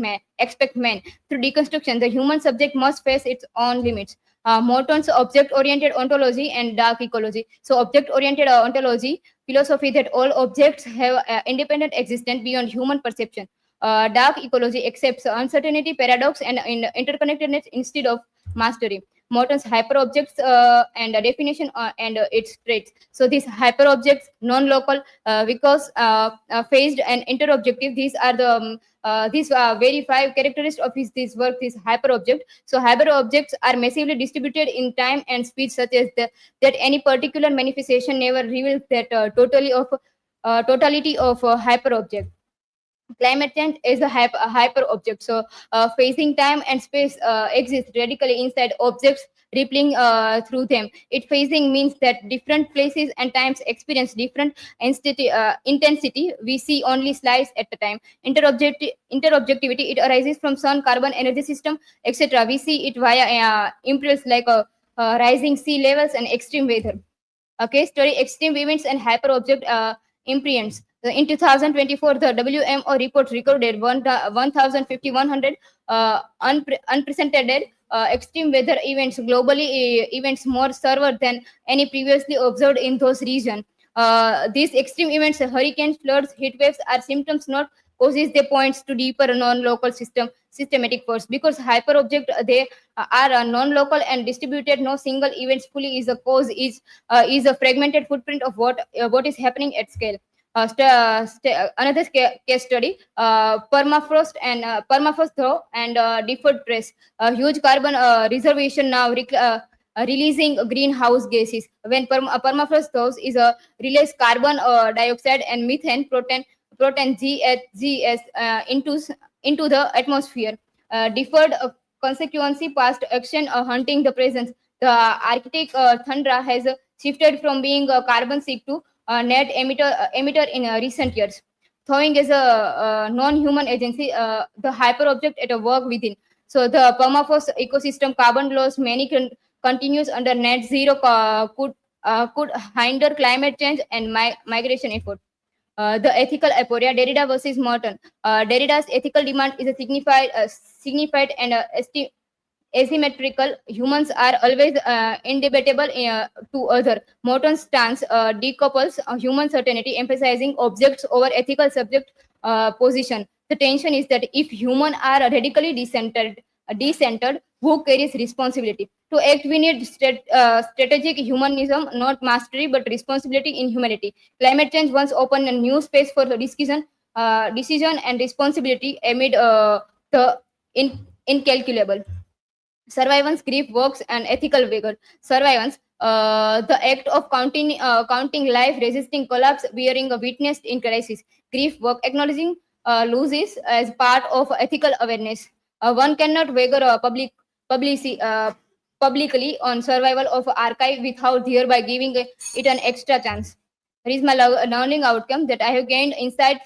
man. Through deconstruction, the human subject must face its own limits. Morton's object-oriented ontology and dark ecology. So object-oriented ontology, philosophy that all objects have independent existence beyond human perception. Dark ecology accepts uncertainty, paradox, and interconnectedness instead of mastery. Morton's hyperobjects and definition and its traits. So these hyperobjects, non-local, because phased and interobjective. These are the very 5 characteristics of this work. This hyperobject. So hyperobjects are massively distributed in time and space, such as that any particular manifestation never reveals that totality of hyperobject. Climate change is a hyper object. So phasing time and space exists radically inside objects, rippling through them. It phasing means that different places and times experience different intensity. We see only slice at a time. Interobjectivity, it arises from sun, carbon, energy system, etc. We see it via impulse like rising sea levels and extreme weather. Okay, story: extreme events and hyperobject imprints. In 2024, the WMO report recorded 1,100 unprecedented extreme weather events globally, events more severe than any previously observed in those regions. These extreme events, hurricanes, floods, heat waves, are symptoms, not causes. They points to deeper non-local systematic force. Because hyperobject, they are non-local and distributed. No single event fully is a cause. Is a fragmented footprint of what is happening at scale. Another case study: permafrost thaw and deferred trace. Huge carbon reservation now releasing greenhouse gases. When permafrost thaws, is release carbon dioxide and methane, protein GHGs into the atmosphere. Deferred consequence: past action hunting the presence. The Arctic tundra has shifted from being a carbon sink to net emitter in recent years. Thawing is a non-human agency, the hyperobject at a work within. So the permafrost ecosystem carbon loss many continues under net zero could hinder climate change and migration effort. The ethical aporia, Derrida versus Morton. Derrida's ethical demand is a signified and asymmetrical. Humans are always indebatable to other. Morton's stance decouples human certainty, emphasizing objects over ethical subject position. The tension is that if humans are radically decentered, who carries responsibility? To act, we need strategic humanism, not mastery, but responsibility in humanity. Climate change once opened a new space for decision and responsibility amid the incalculable. Survivance, grief, works, and ethical vigor. Survivance, the act of counting life, resisting collapse, bearing a witness in crisis. Grief, work, acknowledging losses as part of ethical awareness. One cannot wager publicity publicly on survival of archive without thereby giving it an extra chance. There is my learning outcome that I have gained insight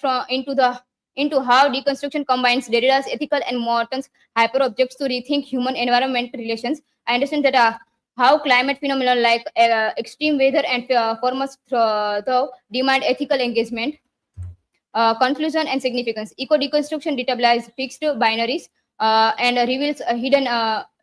into how deconstruction combines Derrida's ethical and Morton's hyper objects to rethink human environment relations. I understand that how climate phenomena like extreme weather and forms demand ethical engagement. Conclusion and significance. Eco-deconstruction destabilizes fixed binaries and reveals hidden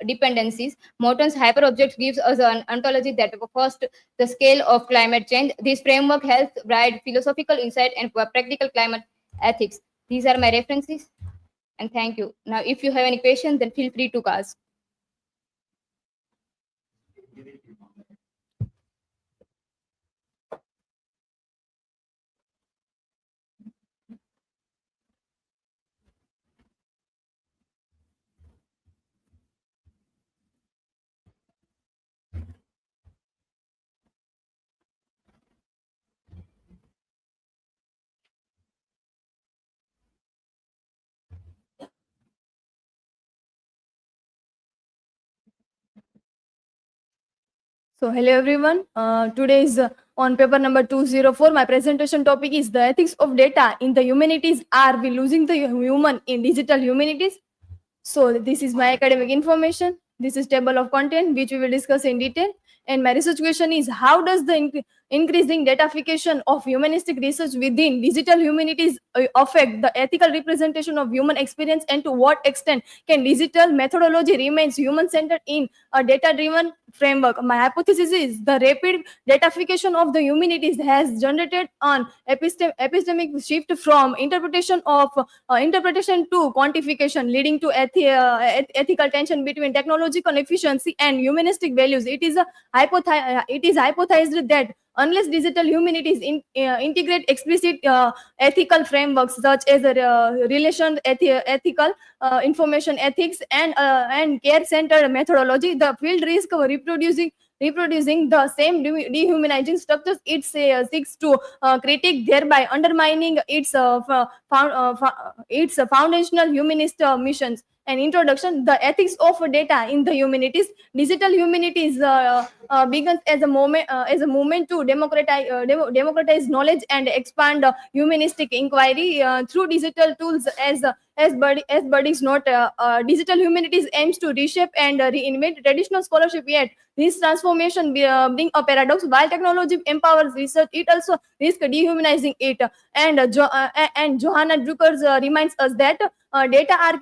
dependencies. Morton's hyperobject gives us an ontology that first the scale of climate change. This framework helps provide philosophical insight and practical climate ethics. These are my references, and thank you. Now, if you have any questions, then feel free to ask. So hello everyone. Today is on paper number 204. My presentation topic is the ethics of data in the humanities. Are we losing the human in digital humanities? So this is my academic information. This is table of content which we will discuss in detail. And my research question is, how does the increasing datafication of humanistic research within digital humanities affect the ethical representation of human experience, and to what extent can digital methodology remains human-centered in a data-driven framework? My hypothesis is the rapid datafication of the humanities has generated an epistemic shift from interpretation to quantification, leading to ethical tension between technological efficiency and humanistic values. It is hypothesized that unless digital humanities integrate explicit ethical frameworks such as ethical information ethics and care-centered methodology, the field risks reproducing the same dehumanizing structures it seeks to critique, thereby undermining its foundational humanist missions. An introduction: the ethics of data in the humanities. Digital humanities begins as a movement to democratize knowledge and expand humanistic inquiry through digital tools. As Buddy's note, digital humanities aims to reshape and reinvent traditional scholarship. Yet this transformation bring a paradox. While technology empowers research, it also risks dehumanizing it. And Johanna Drucker reminds us that data are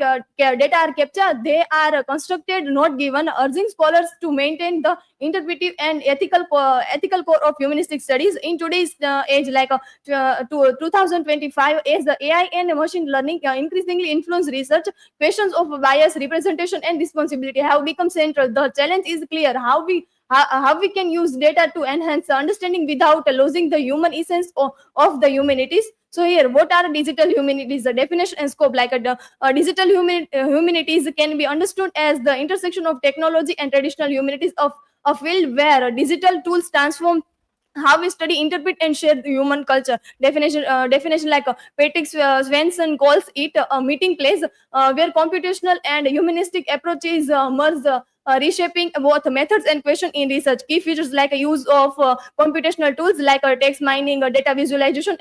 captured, they are constructed, not given, urging scholars to maintain the interpretive and ethical core of humanistic studies. In today's age, like 2025, as the AI and machine learning increasingly influence research, questions of bias, representation, and responsibility have become central. The challenge is clear: how we can use data to enhance understanding without losing the human essence of the humanities. So here, what are digital humanities? The definition and scope: like digital humanities can be understood as the intersection of technology and traditional humanities, of a field where digital tools transform how we study, interpret, and share the human culture. Definition like Patrick Swenson calls it a meeting place where computational and humanistic approaches merge, reshaping both methods and question in research. Key features like a use of computational tools like text mining, data visualization,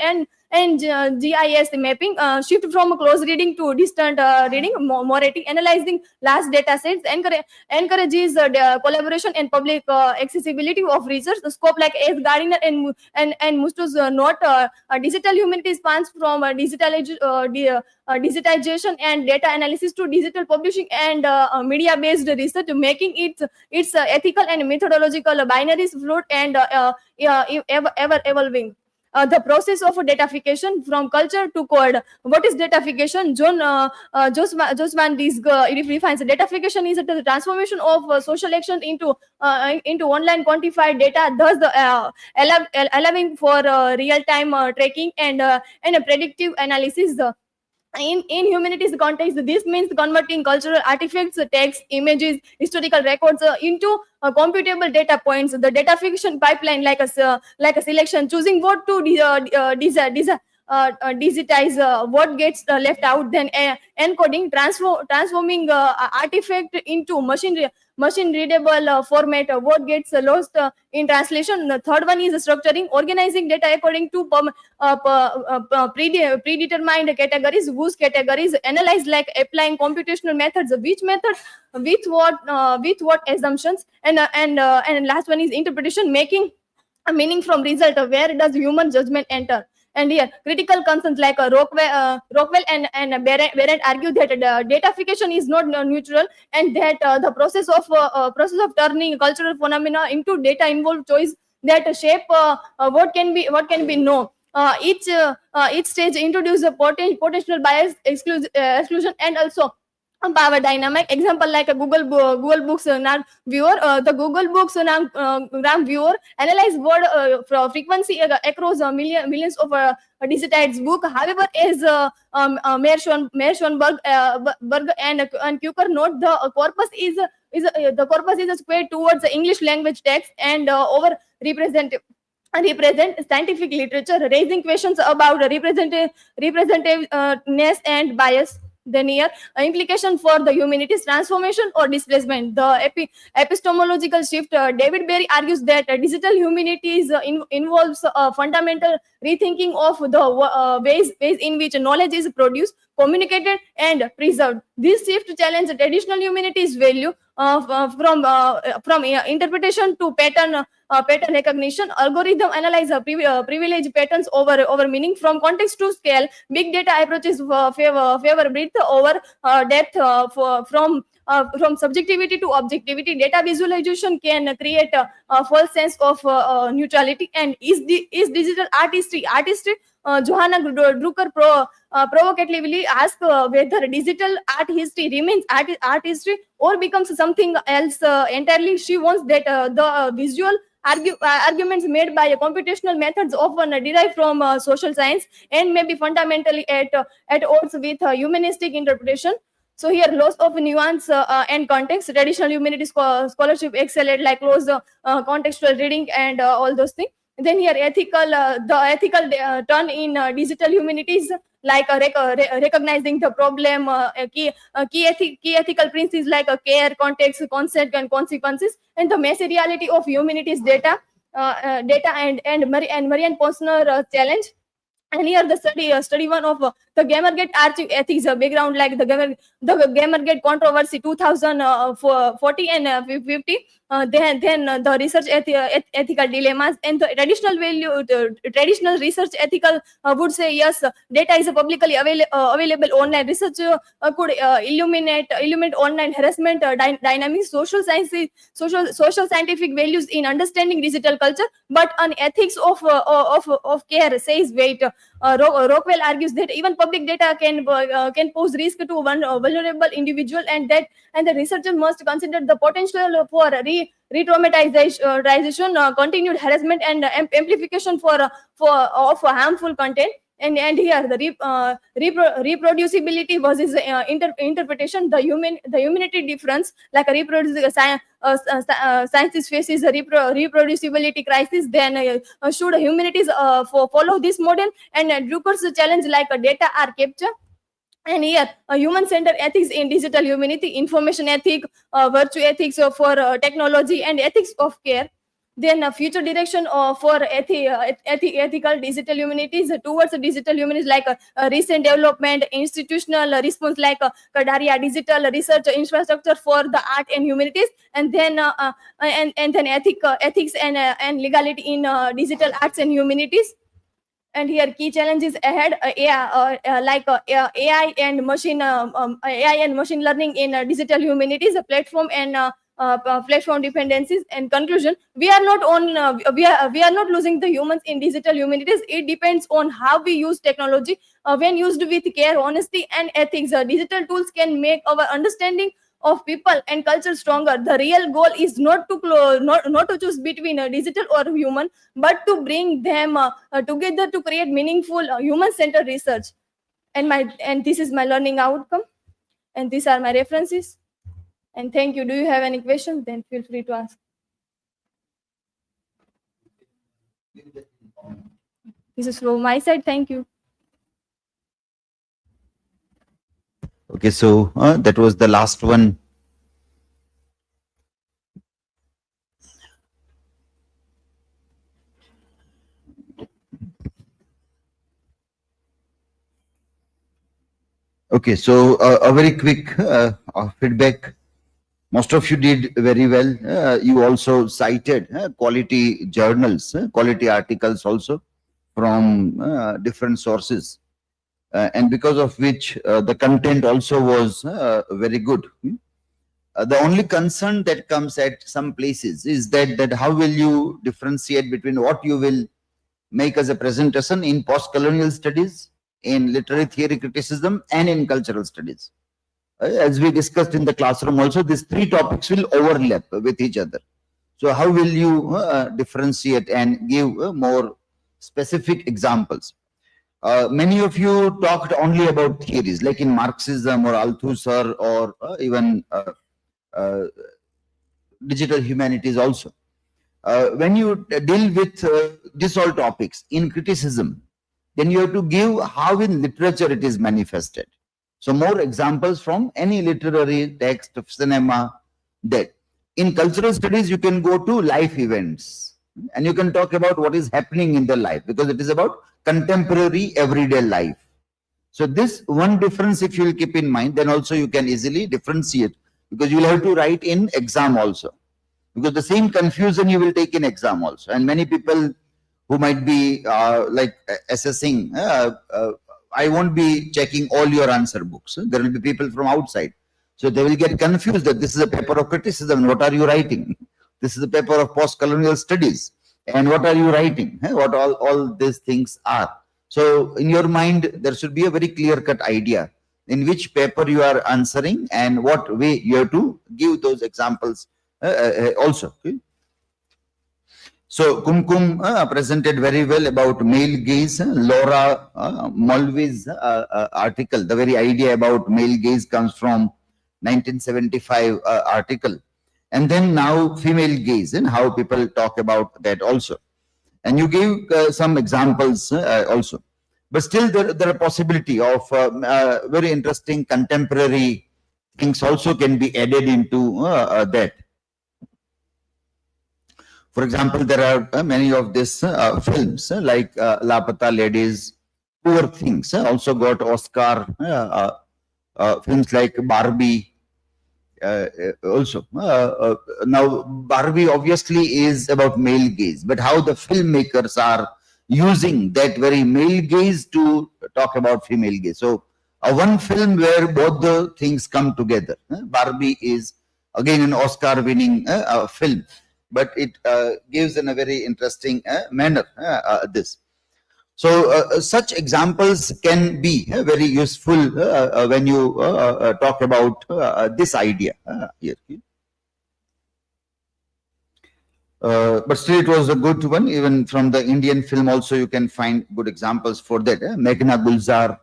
and GIS mapping, shift from close reading to distant reading, Moretti analyzing large data sets, encourages collaboration and public accessibility of research. The scope like as Gardiner and Musto's note, digital humanities spans from digitization and data analysis to digital publishing and media-based research, making its ethical and methodological binaries fluid and ever evolving. The process of datafication from culture to code. What is datafication? Josman defines datafication is the transformation of social action into online quantified data, thus allowing for real-time tracking and a predictive analysis. In humanities context, this means converting cultural artifacts, text, images, historical records into computable data points. The datafication pipeline, like a selection, choosing what to digitize, what gets left out, then encoding, transforming artifact into machine machine readable format. What gets lost in translation? The third one is structuring, organizing data according to predetermined categories. Whose categories? Analyze like applying computational methods. Which method? With what assumptions? And last one is interpretation, making a meaning from result. Where does human judgment enter? And here, critical concerns like Rockwell and Barrett argue that datafication is not neutral, and that the process of turning cultural phenomena into data involve choice that shape what can be known. Each stage introduce a potential bias, exclusion, and also power dynamic. Example like a Google Books NAM viewer. The Google Books NAM viewer analyze word frequency across millions of digitized book. However, as Meir Schoenberg and Kuker note, the corpus is squared towards the English language text and over represent scientific literature, raising questions about representativeness and bias. Then here, implication for the humanities, transformation or displacement. The epistemological shift. David Berry argues that digital humanities involves a fundamental rethinking of the ways in which knowledge is produced, communicated, and preserved. This shift challenges traditional humanities value from interpretation to pattern recognition. Algorithm analyze privilege patterns over meaning. From context to scale, big data approaches favor breadth over depth. From subjectivity to objectivity, data visualization can create a false sense of neutrality. And is digital artistry? Johanna Drucker provocatively asks whether digital art history remains art history or becomes something else entirely. She wants that the visual arguments made by computational methods often derive from social science and may be fundamentally at odds with humanistic interpretation. So here, loss of nuance and context. Traditional humanities scholarship excel at like close contextual reading and all those things. Then here, the ethical turn in digital humanities, like recognizing the problem, key ethical principles like care, context, consent, and consequences, and the messy reality of humanities data and Marianne Posner challenge. And here the study one of the Gamergate archive ethics background, like the Gamergate controversy 2040 and 50. Then the research ethical dilemmas and the traditional research ethical would say yes, data is publicly available online. Research could illuminate online harassment dynamics, social scientific values in understanding digital culture, but an ethics of care says wait. Rockwell argues that even public data can pose risk to one vulnerable individual, and the researcher must consider the potential for re-traumatization, continued harassment, and amplification of harmful content. And here the reproducibility versus interpretation. The humanity difference, like a sciences faces a reproducibility crisis. Then should humanities follow this model? And Drucker's challenge, like data are captured. And here, human-centered ethics in digital humanity, information ethic, virtue ethics for technology, and ethics of care. Then a future direction for ethical digital humanities towards digital humanities, like recent development, institutional response, like Darrida digital research infrastructure for the art and humanities, and then ethics and legality in digital arts and humanities. And here key challenges ahead: AI and machine learning in digital humanities, a platform and platform dependencies. And conclusion: we are not losing the humans in digital humanities. It depends on how we use technology. When used with care, honesty, and ethics, digital tools can make our understanding of people and culture stronger. The real goal is not to choose between digital or human, but to bring them together to create meaningful human-centered research. And this is my learning outcome, and these are my references. And thank you. Do you have any questions? Then feel free to ask. This is from my side. Thank you. Okay, so that was the last one. Okay, so a very quick feedback. Most of you did very well. You also cited quality journals, quality articles also from different sources. And because of which the content also was very good. The only concern that comes at some places is that how will you differentiate between what you will make as a presentation in post-colonial studies, in literary theory criticism, and in cultural studies. As we discussed in the classroom also, these three topics will overlap with each other. So how will you differentiate and give more specific examples? Many of you talked only about theories, like in Marxism or Althusser or even digital humanities also. When you deal with these all topics in criticism, then you have to give how in literature it is manifested. So more examples from any literary text of cinema. That in cultural studies, you can go to life events and you can talk about what is happening in the life, because it is about contemporary everyday life. So this one difference, if you will keep in mind, then also you can easily differentiate, because you will have to write in exam also, because the same confusion you will take in exam also. And many people who might be like assessing, I won't be checking all your answer books. There will be people from outside. So they will get confused that this is a paper of criticism. What are you writing? This is a paper of post-colonial studies. And what are you writing? What all these things are. So in your mind, there should be a very clear-cut idea in which paper you are answering and what way you have to give those examples also. Okay? So Kumkum presented very well about male gaze. Laura Mulvey's article, the very idea about male gaze comes from 1975 article. And then now female gaze and how people talk about that also. And you gave some examples also. But still there are possibility of very interesting contemporary things also can be added into that. For example, there are many of these films like Lapata Ladies, Poor Things, also got Oscar, films like Barbie also. Now, Barbie obviously is about male gaze, but how the filmmakers are using that very male gaze to talk about female gaze. So, one film where both the things come together. Barbie is again an Oscar-winning film, but it gives in a very interesting manner this. So such examples can be very useful when you talk about this idea here. But still it was a good one. Even from the Indian film also you can find good examples for that. Meghna Gulzar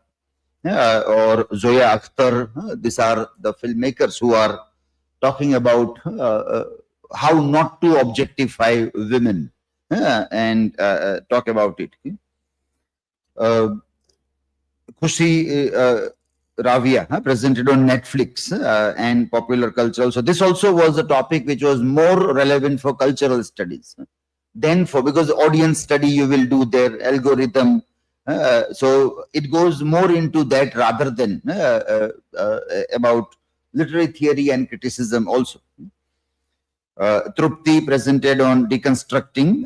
or Zoya Akhtar, these are the filmmakers who are talking about how not to objectify women and talk about it. KHUSHI Ravia presented on Netflix and popular culture. So this also was a topic which was more relevant for cultural studies than for, because audience study you will do their algorithm. So it goes more into that rather than about literary theory and criticism also. Trupti presented on deconstructing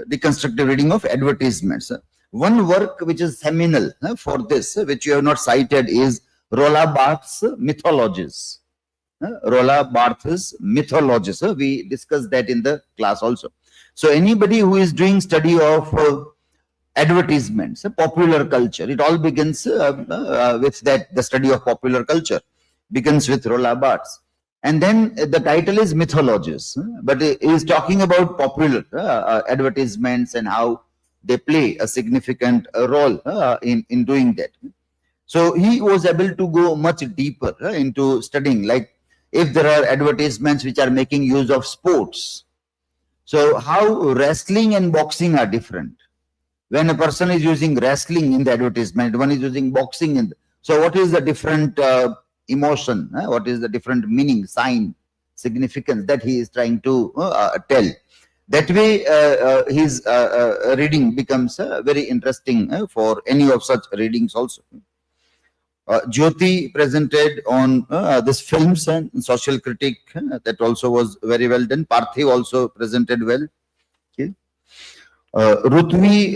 deconstructive reading of advertisements. One work which is seminal for this, which you have not cited, is Roland Barthes' Mythologies. Roland Barthes' Mythologies. We discussed that in the class also. So anybody who is doing study of advertisements, popular culture, it all begins with that. The study of popular culture begins with Roland Barthes. And then the title is Mythologies, but it is talking about popular advertisements and how they play a significant role in doing that. So he was able to go much deeper into studying, like if there are advertisements which are making use of sports, so how wrestling and boxing are different. When a person is using wrestling in the advertisement, one is using boxing in so what is the different emotion, what is the different meaning, sign, significance that he is trying to tell. That way his reading becomes very interesting for any of such readings also. Jyoti presented on this films and social critique. That also was very well done. Parthiv also presented well. Okay. Rutvi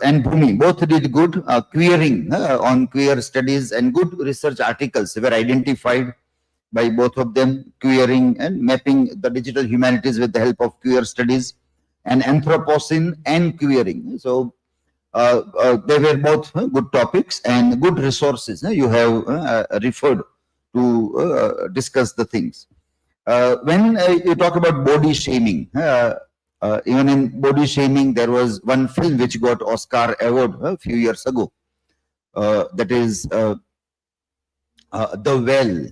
and Bhumi both did good. Queering on queer studies and good research articles were identified by both of them. Queering and mapping the digital humanities with the help of queer studies, and Anthropocene and queering. So they were both good topics and good resources. You have referred to discuss the things. When you talk about body shaming, even in body shaming, there was one film which got Oscar award a few years ago. That is The Well.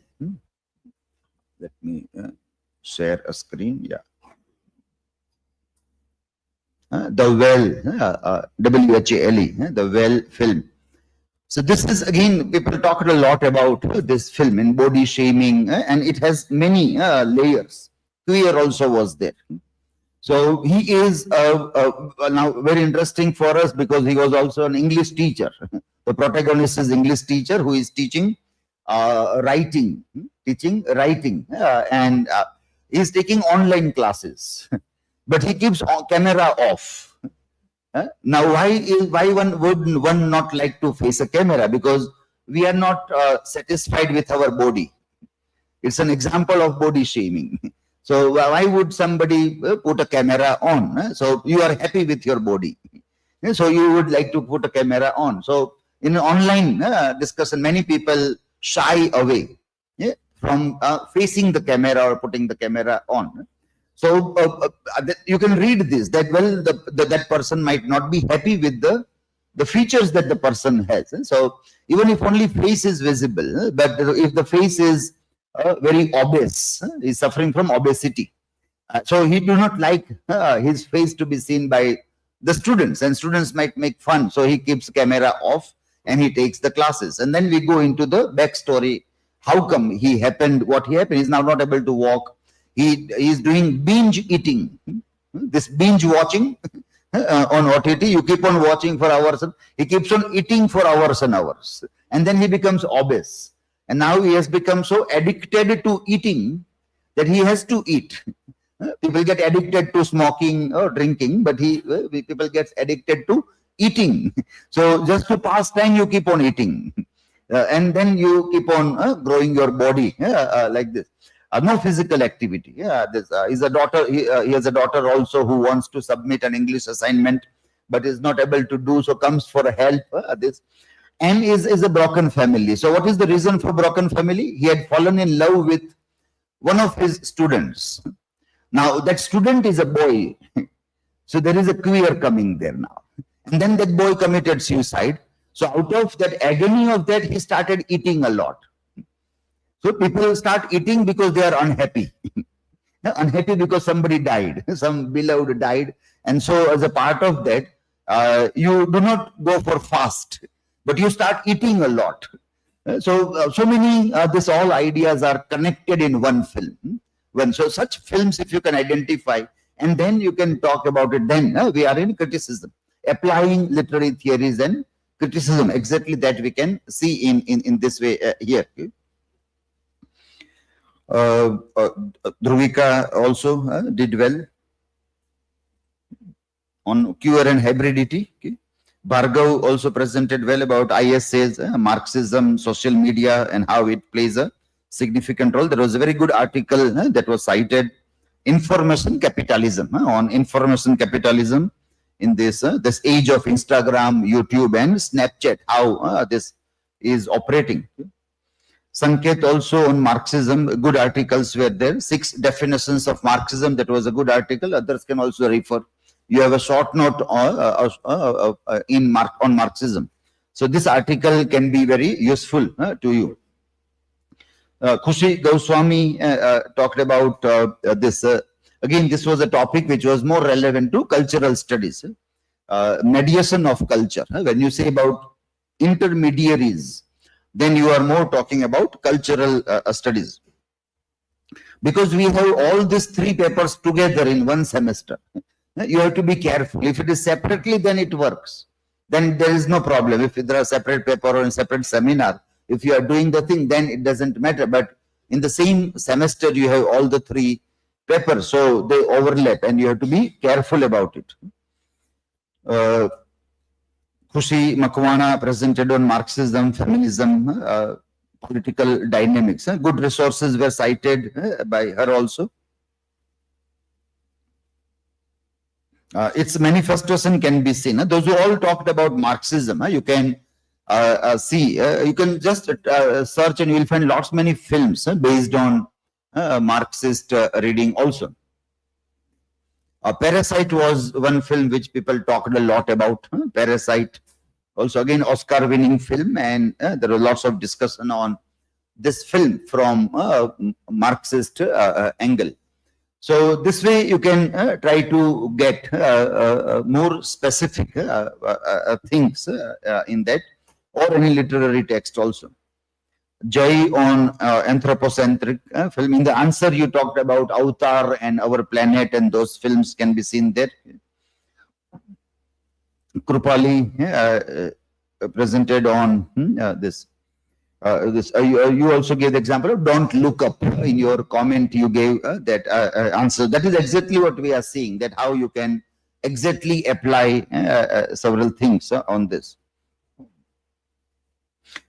Let me share a screen. Yeah. The Well, W-H-A-L-E, the Well film. So this is, again, people talked a lot about this film in body shaming, and it has many layers. Queer also was there. So he is now very interesting for us because he was also an English teacher. The protagonist is English teacher who is teaching writing, and he is taking online classes. But he keeps camera off. Now, why would one not like to face a camera? Because we are not satisfied with our body. It's an example of body shaming. So why would somebody put a camera on? So you are happy with your body. So you would like to put a camera on. So in online discussion, many people shy away from facing the camera or putting the camera on. So you can read this, that well, that person might not be happy with the features that the person has. So even if only face is visible, but if the face is very obese, is suffering from obesity. So he do not like his face to be seen by the students, and students might make fun. So he keeps camera off and he takes the classes. And then we go into the backstory. How come he happened, what he happened? He's now not able to walk. He is doing binge eating. This binge watching on OTT, you keep on watching for hours. He keeps on eating for hours and hours. And then he becomes obese. And now he has become so addicted to eating that he has to eat. People get addicted to smoking or drinking, but people get addicted to eating. So just to pass time, you keep on eating. And then you keep on growing your body like this. No physical activity. He's a daughter. He has a daughter also who wants to submit an English assignment, but is not able to do so. Comes for help. And is a broken family. So what is the reason for broken family? He had fallen in love with one of his students. Now that student is a boy. So there is a queer coming there now. And then that boy committed suicide. So out of that agony of that, he started eating a lot. So people start eating because they are unhappy. Unhappy because somebody died, some beloved died. And so as a part of that, you do not go for fast, but you start eating a lot. So many, this all ideas are connected in one film. So such films, if you can identify, and then you can talk about it, then we are in criticism, applying literary theories and criticism, exactly that we can see in this way here. Dhruvika also did well on queer and hybridity. Okay. BHARGAV also presented well about ISAs, Marxism, social media, and how it plays a significant role. There was a very good article that was cited, Information Capitalism, on information capitalism in this age of Instagram, YouTube, and Snapchat, how this is operating. Okay. SANKET also on Marxism, good articles were there. 6 definitions of Marxism, that was a good article. Others can also refer. You have a short note on Marxism. So this article can be very useful to you. KHUSHI GOSWAMI talked about this. Again, this was a topic which was more relevant to cultural studies. Mediation of culture. When you say about intermediaries, then you are more talking about cultural studies. Because we have all these 3 papers together in one semester. You have to be careful. If it is separately, then it works. Then there is no problem. If there are separate paper or a separate seminar, If you are doing the thing, then it doesn't matter. But in the same semester, you have all the 3 papers, so they overlap, and you have to be careful about it. KHUSHI MAKWANA presented on Marxism, Feminism, political dynamics. Good resources were cited by her also. Its manifestation can be seen. Those who all talked about Marxism, you can see, you can just search and you will find lots many films based on Marxist reading also. Parasite was one film which people talked a lot about. Parasite, also again Oscar-winning film, and there was lots of discussion on this film from Marxist angle. So this way you can try to get more specific things in that, or any literary text also. Jai on anthropocentric film. In the answer you talked about Avatar and Our Planet, and those films can be seen there. KRUPALI presented on this. You also gave the example of Don't Look Up. In your comment you gave that answer. That is exactly what we are seeing, that how you can exactly apply several things on this.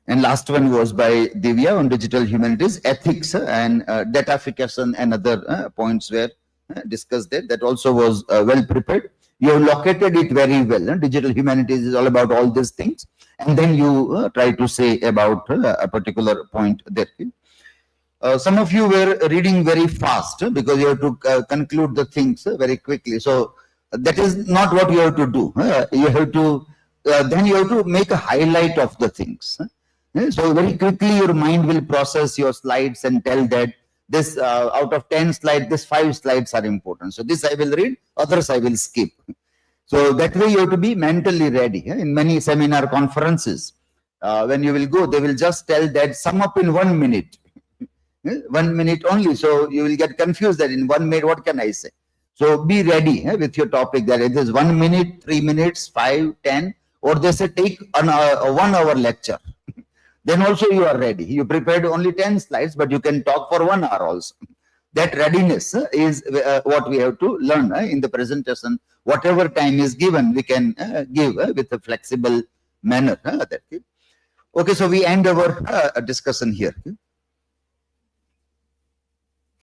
And last one was by DIVYA on digital humanities, ethics and datafication, and other points were discussed there. That also was well prepared. You have located it very well. Digital humanities is all about all these things. And then you try to say about a particular point there. Some of you were reading very fast because you have to conclude the things very quickly. So that is not what you have to do. You have to, then you have to make a highlight of the things. So very quickly your mind will process your slides and tell that this out of 10 slides, this 5 slides are important. So this I will read, others I will skip. So that way you have to be mentally ready. In many seminar conferences, when you will go, they will just tell that sum up in 1 minute. 1 minute only. So you will get confused that in 1 minute, what can I say? So be ready with your topic, that it is 1 minute, 3 minutes, 5, 10, or they say take a 1 hour lecture. Then also you are ready. You prepared only 10 slides, but you can talk for 1 hour also. That readiness is what we have to learn in the presentation. Whatever time is given, we can give with a flexible manner. Okay, so we end our discussion here.